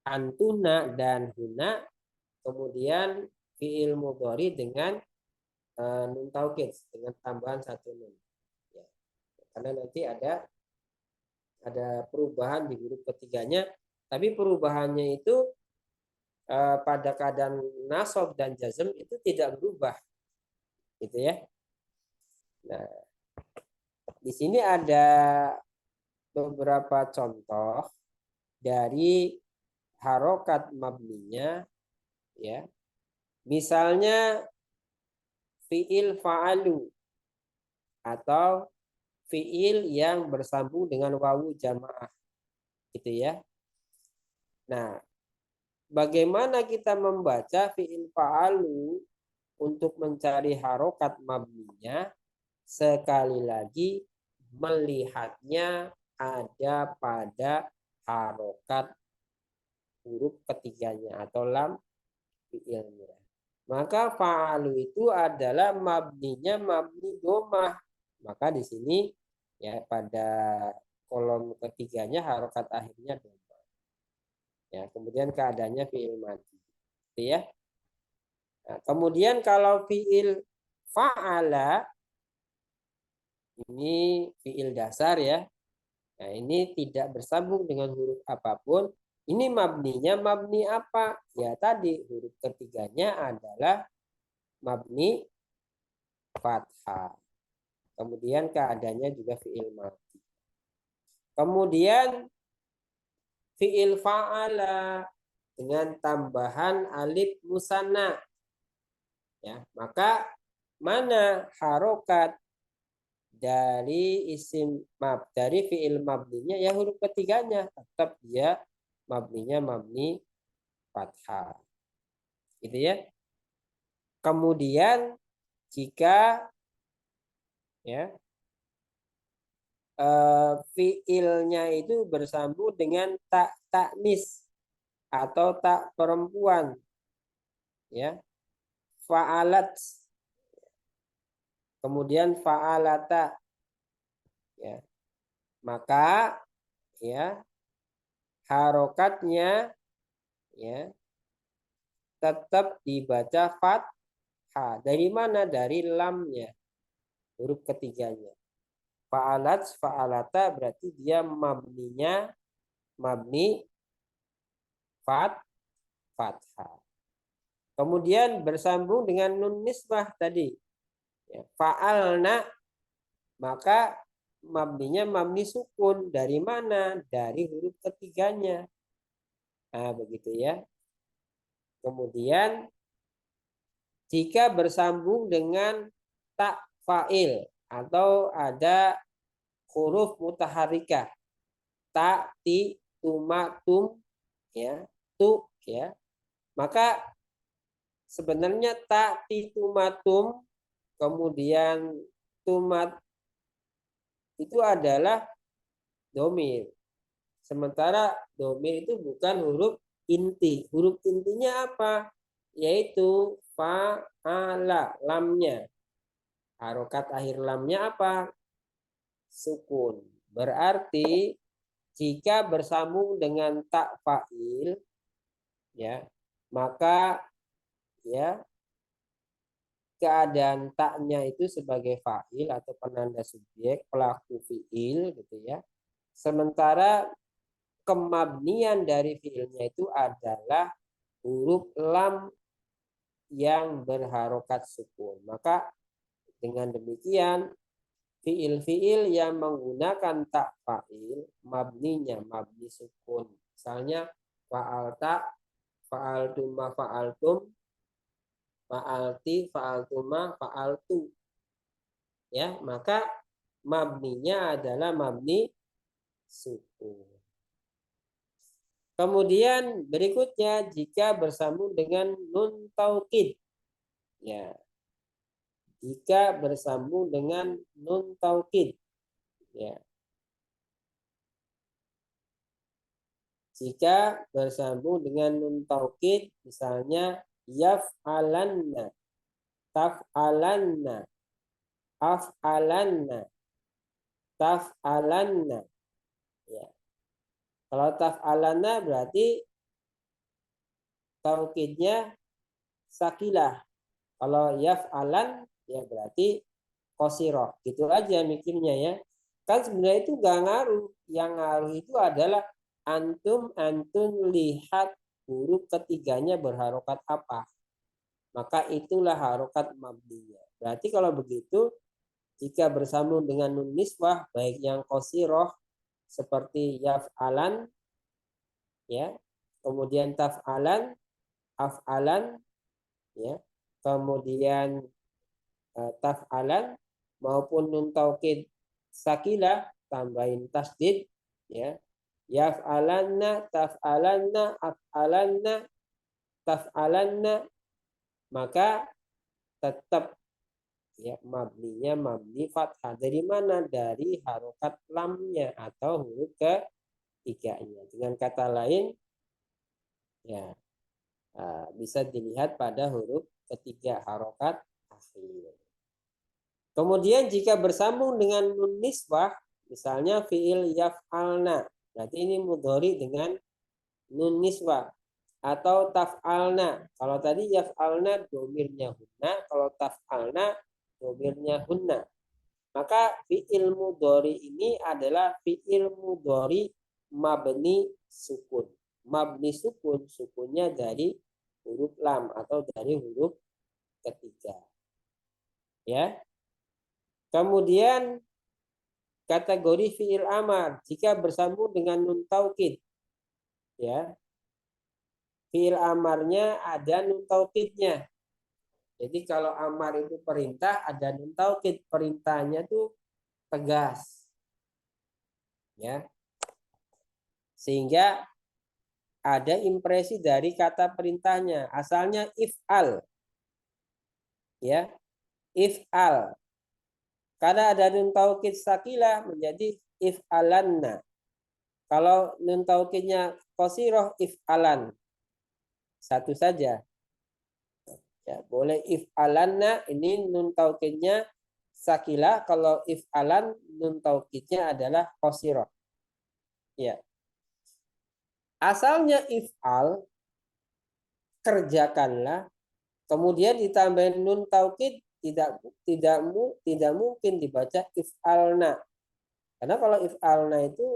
antuna dan huna, kemudian fiil mudhari dengan nun taukid dengan tambahan satu nun, ya. Karena nanti ada perubahan di huruf ketiganya, tapi perubahannya itu pada keadaan nasab dan jazm itu tidak berubah, gitu, ya. Nah, di sini ada beberapa contoh dari harokat mabninya, ya. Misalnya fiil fa'alu atau fiil yang bersambung dengan wawu jamaah, gitu, ya. Nah, bagaimana kita membaca fiil fa'alu untuk mencari harokat mabninya? Sekali lagi, melihatnya ada pada harokat huruf ketiganya atau lam fiilnya. Maka fa'alu itu adalah mabninya mabni domah. Maka di sini, ya, pada kolom ketiganya harokat akhirnya domah. Ya, kemudian keadaannya fiil madi, gitu, ya. Nah, kemudian kalau fiil fa'ala ini fiil dasar, ya. Nah, ini tidak bersambung dengan huruf apapun. Ini mabninya mabni apa? Ya, tadi huruf ketiganya adalah mabni fathah. Kemudian keadaannya juga fiil madi. Kemudian fiil fa'ala dengan tambahan alif musanna, ya. Maka mana harokat dari isim dari fiil mabninya? Ya, huruf ketiganya tetap dia mabninya mabni fathah, gitu, ya. Kemudian jika, ya, fiilnya itu bersambung dengan tak taknis atau tak perempuan, ya, fa'alat kemudian fa'alata, ya. Maka ya harokatnya ya tetap dibaca fathah. Dari mana? Dari lamnya, huruf ketiganya. Fa'alat, fa'alata berarti dia mabninya mabni fathah. Kemudian bersambung dengan nun nisbah tadi. Ya, fa'alna, maka mabninya mabni sukun. Dari mana? Dari huruf ketiganya. Nah, begitu ya. Kemudian jika bersambung dengan tak fa'il atau ada huruf mutaharikah, ta, ti, tuma, tum, ya, tu, ya, maka sebenarnya ta, ti, tuma, tum, kemudian tumat itu adalah domir. Sementara domir itu bukan huruf inti. Huruf intinya apa? Yaitu fa'ala, lamnya. Harokat akhir lamnya apa? Sukun. Berarti jika bersambung dengan tak fa'il, ya, maka ya keadaan taknya itu sebagai fa'il atau penanda subjek, pelaku fi'il gitu ya. Sementara kemabnian dari fi'ilnya itu adalah huruf lam yang berharokat sukun. Maka dengan demikian fi'il-fi'il yang menggunakan tak fa'il mabninya mabni sukun. Misalnya fa'alta, fa'altuma, fa'altum, fa'alti, fa'altuma, fa'altu. Ya, maka mabninya adalah mabni sukun. Kemudian berikutnya jika bersambung dengan nun taukid. Ya. Jika bersambung dengan nun taukid. Ya. Jika bersambung dengan nun taukid, misalnya yaf'alanna, taf'alanna, af'alanna, taf'alanna. Ya. Kalau taf'alanna berarti taukidnya sakilah. Kalau yaf'alan ya berarti qasiroh. Gitu aja mikirnya ya. Kan sebenarnya itu nggak ngaruh. Yang ngaruh itu adalah antum lihat huruf ketiganya berharokat apa. Maka itulah harokat mabniyah. Berarti kalau begitu jika bersambung dengan nun nisbah baik yang qasiroh seperti yaf'alan ya, kemudian taf'alan, af'alan ya, kemudian taf'alan maupun nun taukid sakilah tambahin tasdid ya, yaf'alanna, taf'alanna, af'alanna, taf'alanna, maka tetap ya mabninya mabni fathah. Dari mana? Dari harokat lamnya atau huruf ketiganya. Dengan kata lain ya bisa dilihat pada huruf ketiga harokat akhir. Kemudian jika bersambung dengan nun nisbah, misalnya fi'il yaf'alna, berarti ini mudhari dengan nun nisbah. Atau taf'alna, kalau tadi yaf'alna domirnya hunna, kalau taf'alna domirnya hunna. Maka fi'il mudhari ini adalah fi'il mudhari mabni sukun. Mabni sukun, sukunnya dari huruf lam atau dari huruf ketiga. Ya. Kemudian kategori fi'il amar jika bersambung dengan nun taukid. Ya. Fi'il amarnya ada nun taukidnya. Jadi kalau amar itu perintah, ada nun taukid, perintahnya itu tegas. Ya. Sehingga ada impresi dari kata perintahnya. Asalnya if'al. Ya. If'al. Karena ada nun taukid sakilah menjadi if'alanna. Kalau nun taukidnya qasiroh if'alan. Satu saja. Ya, boleh if'alanna, ini nun taukidnya sakila, kalau if'alan nun taukidnya adalah qasirah. Ya. Asalnya if'al, kerjakanlah, kemudian ditambahin nun taukid, tidak mungkin dibaca if'alna. Karena kalau if'alna itu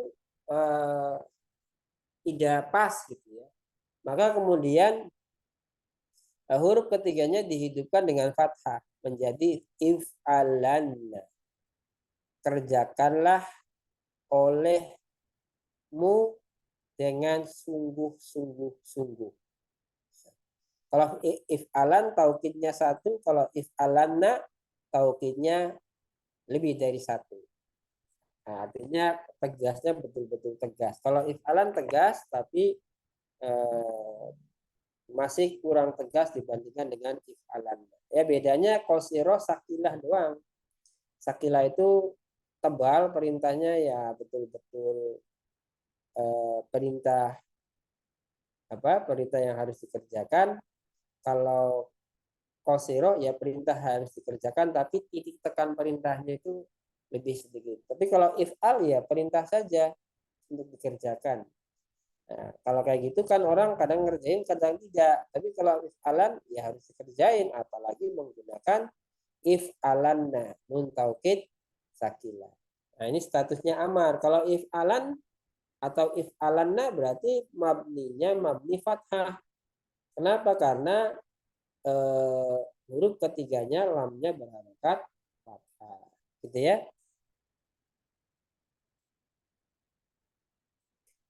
tidak pas gitu ya. Maka kemudian huruf ketiganya dihidupkan dengan fathah menjadi if'alanna. Kerjakanlah olehmu dengan sungguh-sungguh. Kalau if'alan taukidnya satu, kalau if'alanna taukidnya lebih dari satu. Nah, artinya tegasnya betul-betul tegas. Kalau if'alan tegas, tapi masih kurang tegas dibandingkan dengan if'alan. Ya bedanya qasirah sakilah doang. Sakilah itu tebal, perintahnya ya betul-betul perintah yang harus dikerjakan. Kalau qasirah ya perintah harus dikerjakan, tapi titik tekan perintahnya itu lebih sedikit. Tapi kalau if'al ya perintah saja untuk dikerjakan. Nah, kalau kayak gitu kan orang kadang ngerjain, kadang tidak. Tapi kalau if'alan ya harus dikerjain, apalagi menggunakan if'alanna, nun taukid sakila. Nah, ini statusnya amar. Kalau if'alan atau if'alanna berarti mabninya mabni fathah. Kenapa? Karena huruf ketiganya lamnya berharakat fathah. Gitu ya.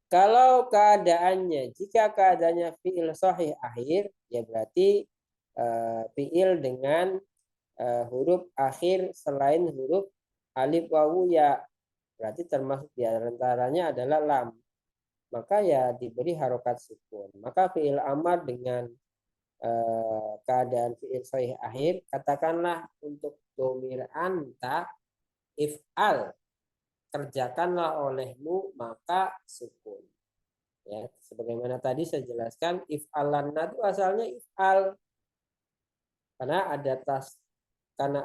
Kalau keadaannya, jika keadaannya fi'il sahih akhir, ya berarti fi'il dengan huruf akhir selain huruf alif wawu ya, berarti termasuk di antaranya adalah lam. Maka ya diberi harokat sukun. Maka fi'il amar dengan keadaan fi'il sahih akhir, katakanlah untuk domir anta, if'al, kerjakanlah olehmu, maka sukun. Ya, sebagaimana tadi saya jelaskan, if'alanna itu asalnya if'al. Karena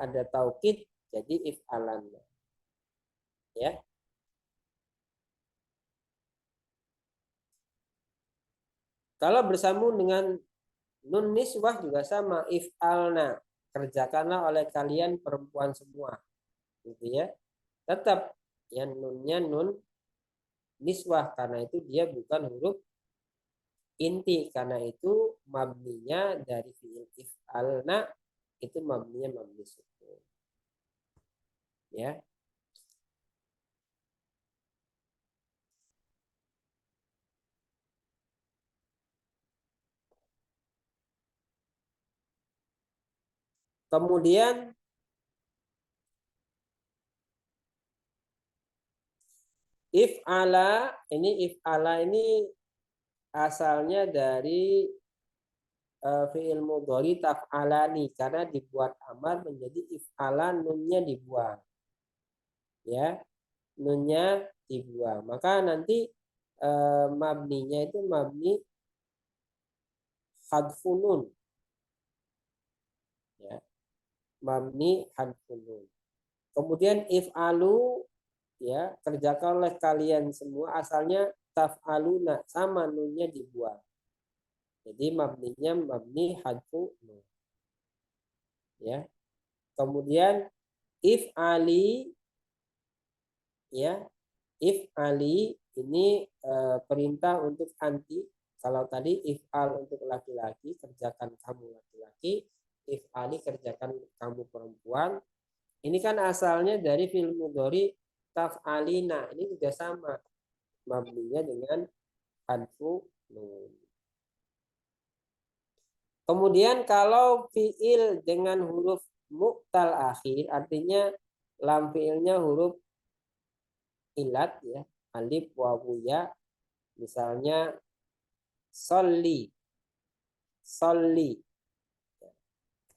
ada taukid, jadi if'alanna. Ya. Kalau bersambung dengan nun niswah juga sama, if'alna, kerjakanlah oleh kalian perempuan semua. Gitu ya. Tetap yang nunnya nun niswah, karena itu dia bukan huruf inti, karena itu mabninya dari fi'il if'alna itu mabninya mabni sukun. Ya. Kemudian if'ala ini asalnya dari fi'il mudhari taf'alani, karena dibuat amar menjadi if'ala, nunnya dibuang. Ya, nunnya dibuang. Maka nanti mabninya itu mabni hadfun nun. Ya, mabni hadfun nun. Kemudian if'alu, ya, kerjakan oleh kalian semua, asalnya taf'aluna, sama nunnya dibuang. Jadi mabninya mabni hadfu nun. Ya. Kemudian if'ali, ya, if'ali ini perintah untuk anti. Kalau tadi if'al untuk laki-laki, kerjakan kamu laki-laki, if'ali kerjakan kamu perempuan. Ini kan asalnya dari fi'il mudhari taf'alina. Ini juga sama mabninya dengan hadfu nun. Kemudian kalau fi'il dengan huruf mu'tal akhir, artinya lam fi'ilnya huruf ilat, ya, alif wawu ya, misalnya sholli,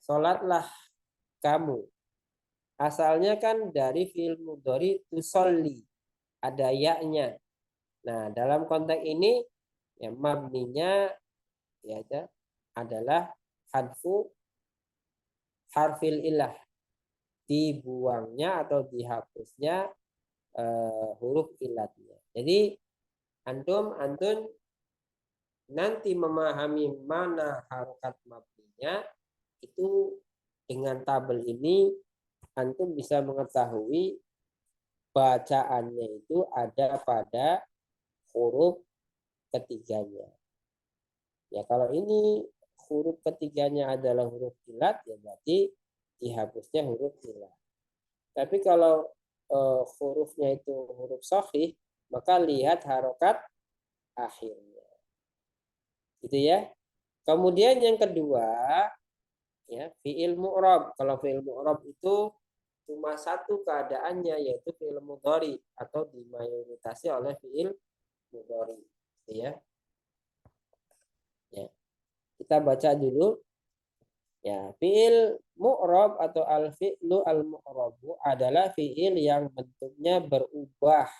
sholatlah kamu. Asalnya kan dari fi'il mudhari tusolli, ada ya-nya. Nah, dalam konteks ini ya mabninya ya adalah hadfu harfil ilah. dibuangnya atau dihapusnya huruf ilatnya. Jadi antum nanti memahami mana harokat mabninya itu dengan tabel ini antum bisa mengetahui bacaannya itu ada pada huruf ketiganya. Ya kalau ini huruf ketiganya adalah huruf ilat ya berarti dihapusnya huruf ilat. Tapi kalau hurufnya itu huruf shahih maka lihat harokat akhirnya. Gitu ya. Kemudian yang kedua ya fiil mu'rab. Kalau fiil mu'rab itu cuma satu keadaannya yaitu fiil mudhari atau dimayoritasi oleh fiil mudhari. Ya. Ya. Kita baca dulu. Ya, fiil mu'rab atau al-fi'lu al-mu'rabu adalah fiil yang bentuknya berubah.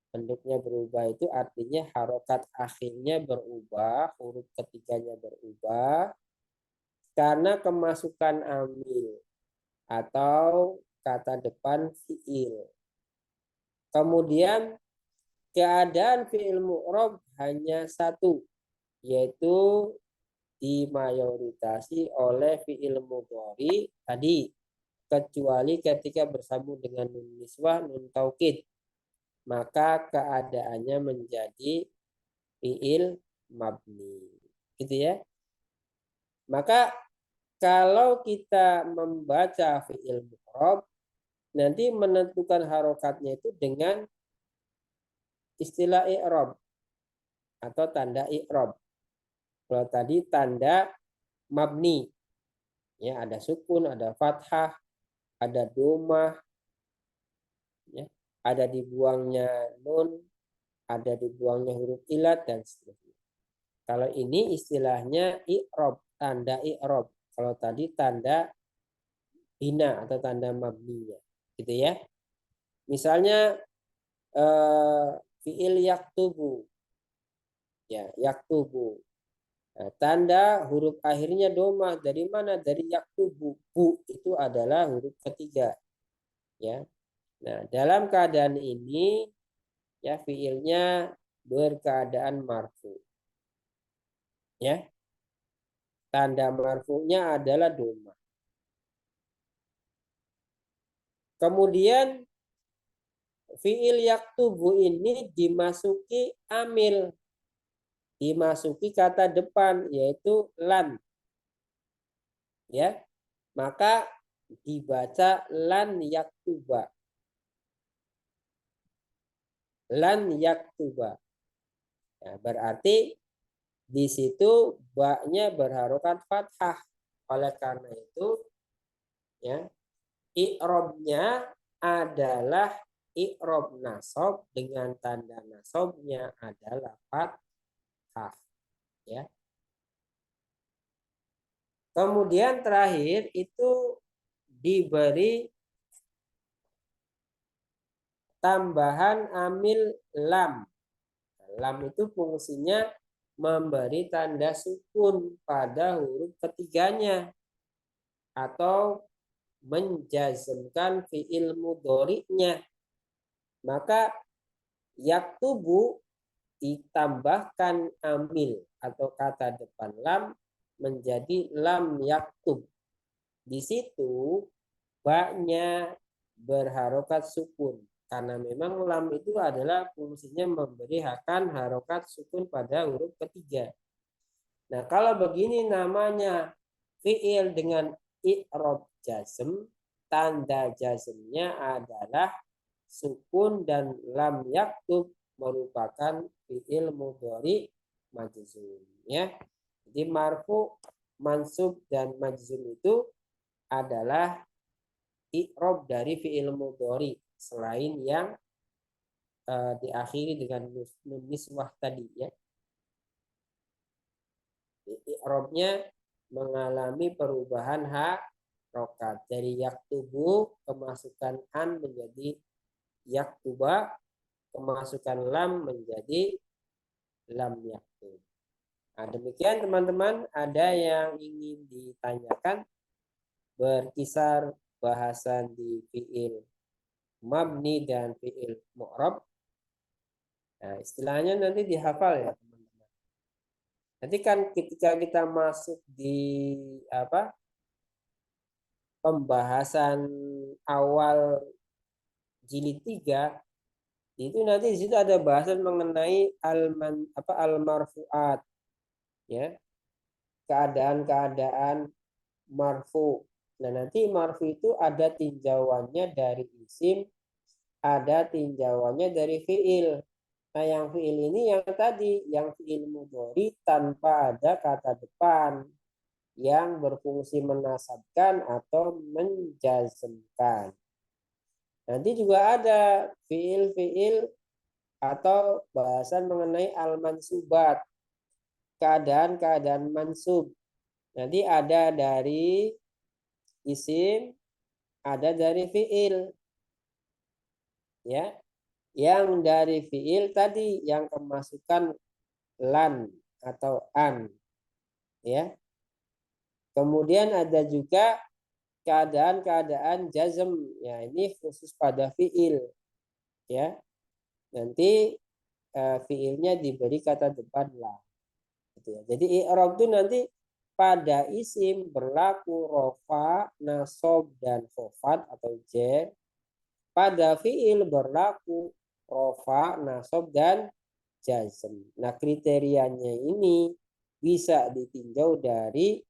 Bentuknya berubah itu artinya harokat akhirnya berubah, huruf ketiganya berubah karena kemasukan amil atau kata depan fiil. Kemudian keadaan fiil mu'rab hanya satu, yaitu dimayoritasi oleh fiil mudhari tadi, kecuali ketika bersambung dengan nun niswah, nun taukid, maka keadaannya menjadi fiil mabni. Gitu ya. Maka kalau kita membaca fiil mu'rab nanti menentukan harokatnya itu dengan istilah i'rab atau tanda i'rab. Kalau tadi tanda mabni, ya ada sukun, ada fathah, ada domah, ya, ada dibuangnya nun, ada dibuangnya huruf ilat dan seterusnya. Kalau ini istilahnya i'rab, tanda i'rab. Kalau tadi tanda bina atau tanda mabninya, gitu ya. Misalnya fiil yaktubu, ya yaktubu. Nah, tanda huruf akhirnya domah dari mana? Dari yaktubu. Bu itu adalah huruf ketiga. Ya. Nah, dalam keadaan ini ya fiilnya berkeadaan marfu. Ya. Tanda marfunya adalah domah. Kemudian fiil yaktubu ini dimasuki amil. Dimasuki kata depan yaitu lan. Ya. Maka dibaca lan yaktuba. Lan yaktuba. Ya, berarti di situ ba-nya berharokat fathah. Oleh karena itu ya i'rabnya adalah i'rab nasab dengan tanda nasabnya adalah fathah. Ya. Kemudian terakhir itu diberi tambahan amil lam. Lam itu fungsinya memberi tanda sukun pada huruf ketiganya atau menjazmkan fiil mudhari'nya. Maka yaktubu ditambahkan amil atau kata depan lam menjadi lam yaktub. Di situ ba-nya berharokat sukun. Karena memang lam itu adalah fungsinya memberi akan harokat sukun pada huruf ketiga. Nah, kalau begini namanya fiil dengan i'rab jazm, tanda jazmnya adalah sukun dan lam yaktub merupakan fiil mudhari majzum ya. Jadi marfu, mansub dan majzum itu adalah i'rab dari fiil mudhari selain yang diakhiri dengan nun niswah tadi ya. I'rabnya mengalami perubahan harokat dari yaktubu kemasukan an menjadi yaktuba, kemasukan lam menjadi lam yaktub. Nah, demikian teman-teman, ada yang ingin ditanyakan berkisar bahasan di fiil mabni dan fiil mu'rab. Nah, istilahnya nanti dihafal ya teman-teman. Nanti kan ketika kita masuk di pembahasan awal jilid 3 itu nanti di situ ada bahasan mengenai al-marfu'at ya, keadaan-keadaan marfu. Nah, nanti marfu itu ada tinjauannya dari isim, ada tinjauannya dari fiil. Nah, yang fiil ini yang tadi, yang fiil mudhari tanpa ada kata depan yang berfungsi menasabkan atau menjazmkan. Nanti juga ada fiil-fiil atau bahasan mengenai al-mansubat, keadaan-keadaan mansub. Nanti ada dari isim, ada dari fiil. Ya, yang dari fiil tadi yang kemasukan lan atau an, ya. Kemudian ada juga keadaan-keadaan jazm. Ya, ini khusus pada fiil, ya. Nanti fiilnya diberi kata depan lah. Gitu ya. Jadi i'rab itu nanti pada isim berlaku rofa, nasob dan khofat atau jar. Pada fiil berlaku rofa, nasob dan jazm. Nah, kriterianya ini bisa ditinjau dari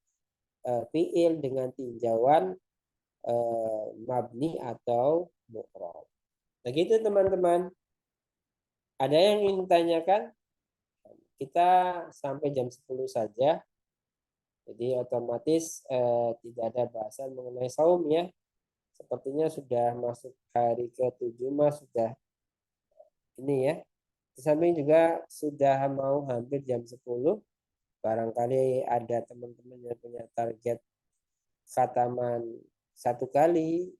fiil dengan tinjauan mabni atau mu'rab. Begitu teman-teman. Ada yang ingin ditanyakan? Kita sampai jam 10 saja. Jadi otomatis tidak ada bahasan mengenai saum ya. Sepertinya sudah masuk hari ke-7 mas, sudah ini ya. Di samping juga sudah mau hampir jam 10. Barangkali ada teman-teman yang punya target khataman 1 kali,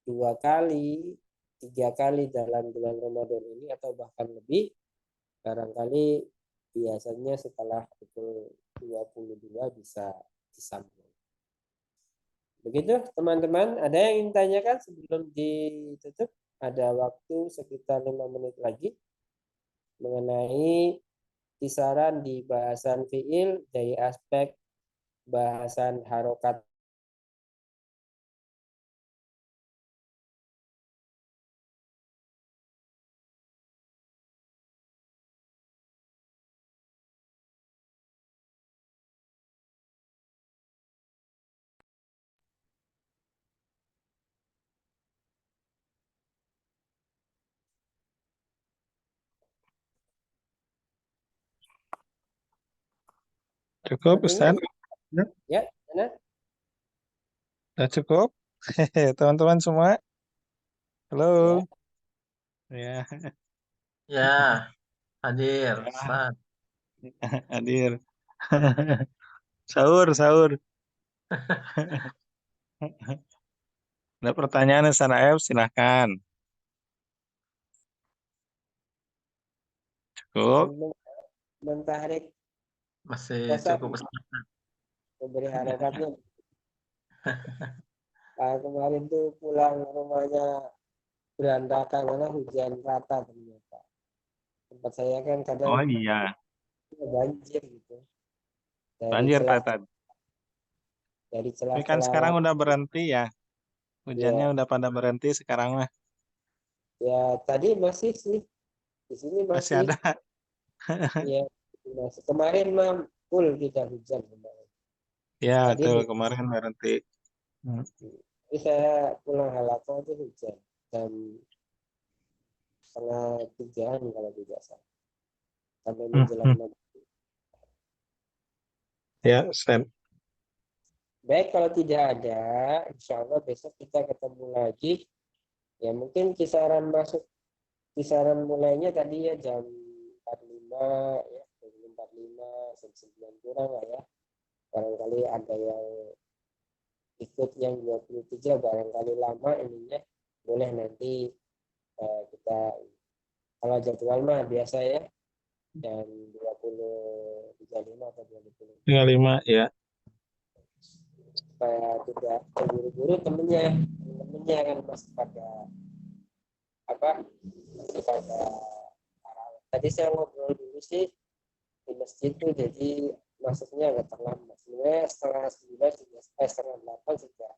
2 kali, 3 kali dalam bulan Ramadan ini atau bahkan lebih. Barangkali biasanya setelah pukul 22 bisa disambung. Begitu teman-teman, ada yang ingin tanyakan sebelum ditutup? Ada waktu sekitar 5 menit lagi mengenai kisaran di bahasan fiil dari aspek bahasan harokat. Cukup, Sepertinya Ustaz? ya, mana? Sudah cukup? Teman-teman semua? Ya, Halo? Ya, Ya, hadir, ya, Ustaz. hadir. Sahur, sahur. Ada pertanyaan Ustaz Aep, silahkan. Cukup? mentahrik Masih kosam cukup, Ustaz. memberi harokatnya. Kemarin tuh pulang rumahnya berantakan karena hujan rata ternyata. Tempat saya kan kadang Oh iya, banjir gitu. Dari banjir celah Tata. dari Tapi kan celah-celah sekarang udah berhenti ya. Hujannya ya, udah pada berhenti sekarang mah. ya tadi masih sih di sini Masih masih ada. ya masih. Kemarin mah full kita hujan kemarin. Ya, Tadi betul. Kemarin berhenti. Hmm. tapi saya pulang halako itu hujan jam 2:30 kalau tidak salah sampai Hmm, menjelang hmm. maghrib. Ya, Ustaz. Baik, kalau tidak ada, insya Allah besok kita ketemu lagi. Ya mungkin kisaran mulainya tadi ya jam 45 ya, jam 45, jam 9 kurang lah ya. Barangkali ada yang ikut yang 23, barangkali lama ininya. Boleh nanti kita, kalau jadwal mah biasa ya, jam 20.35 atau 20. 55 ya. supaya tidak terburu-buru temennya kan masih pada tarawih. Tadi saya ngobrol dulu sih di masjid tuh, jadi masuknya agak terlambat. Sebenarnya setengah 8 sudah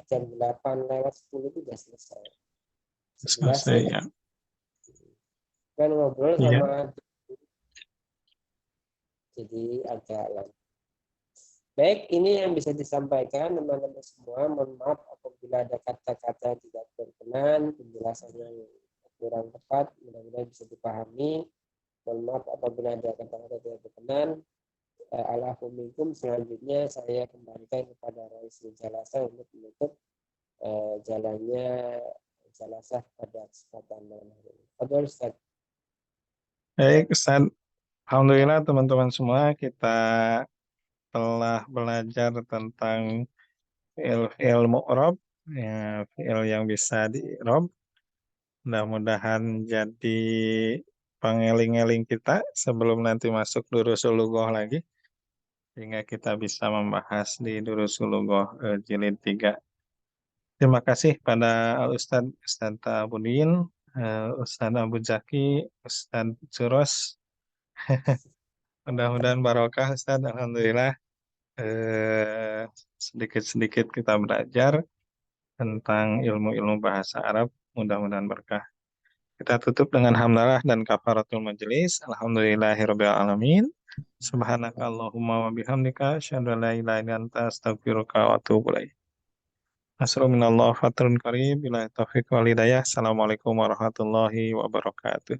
jam 8 lewat 10 itu sudah selesai. 11 Selesai ya ya. kan ngobrol Iya. sama, jadi agak lama. Baik, ini yang bisa disampaikan teman-teman semua. Mohon maaf apabila ada kata-kata tidak berkenan, penjelasannya yang kurang tepat, mudah-mudahan bisa dipahami. Mohon maaf apabila ada kata-kata tidak berkenan. Alhamdulillah, selanjutnya saya kembalikan kepada Raisi Jalasa untuk menutup jalannya Jalasa pada kesempatan malam hari ini. Fadhol Ustaz. Baik, Ustaz. Alhamdulillah teman-teman semua, kita telah belajar tentang fi'il mu'rab, ya, fi'il yang bisa di-i'rab. Mudah-mudahan jadi pengeling-eling kita sebelum nanti masuk durusul lughah lagi, sehingga kita bisa membahas di durusul lughah jilid 3. Terima kasih pada Al-Ustadz Ustadz Ta'abudin, Ustadz Abu Zaki, Ustadz Suros. Mudah-mudahan barokah Ustadz. Alhamdulillah sedikit-sedikit kita belajar tentang ilmu-ilmu bahasa Arab. Mudah-mudahan berkah. Kita tutup dengan hamdalah dan kafaratul majelis. Alhamdulillahirabbil alamin. Subhanaka Allahumma wa bihamdika asyhadu an la ilaha illa anta astaghfiruka wa atubu ilaik. Nasrul minallah fatrun qarib. Bila taufiq wal hidayah. Assalamualaikum warahmatullahi wabarakatuh.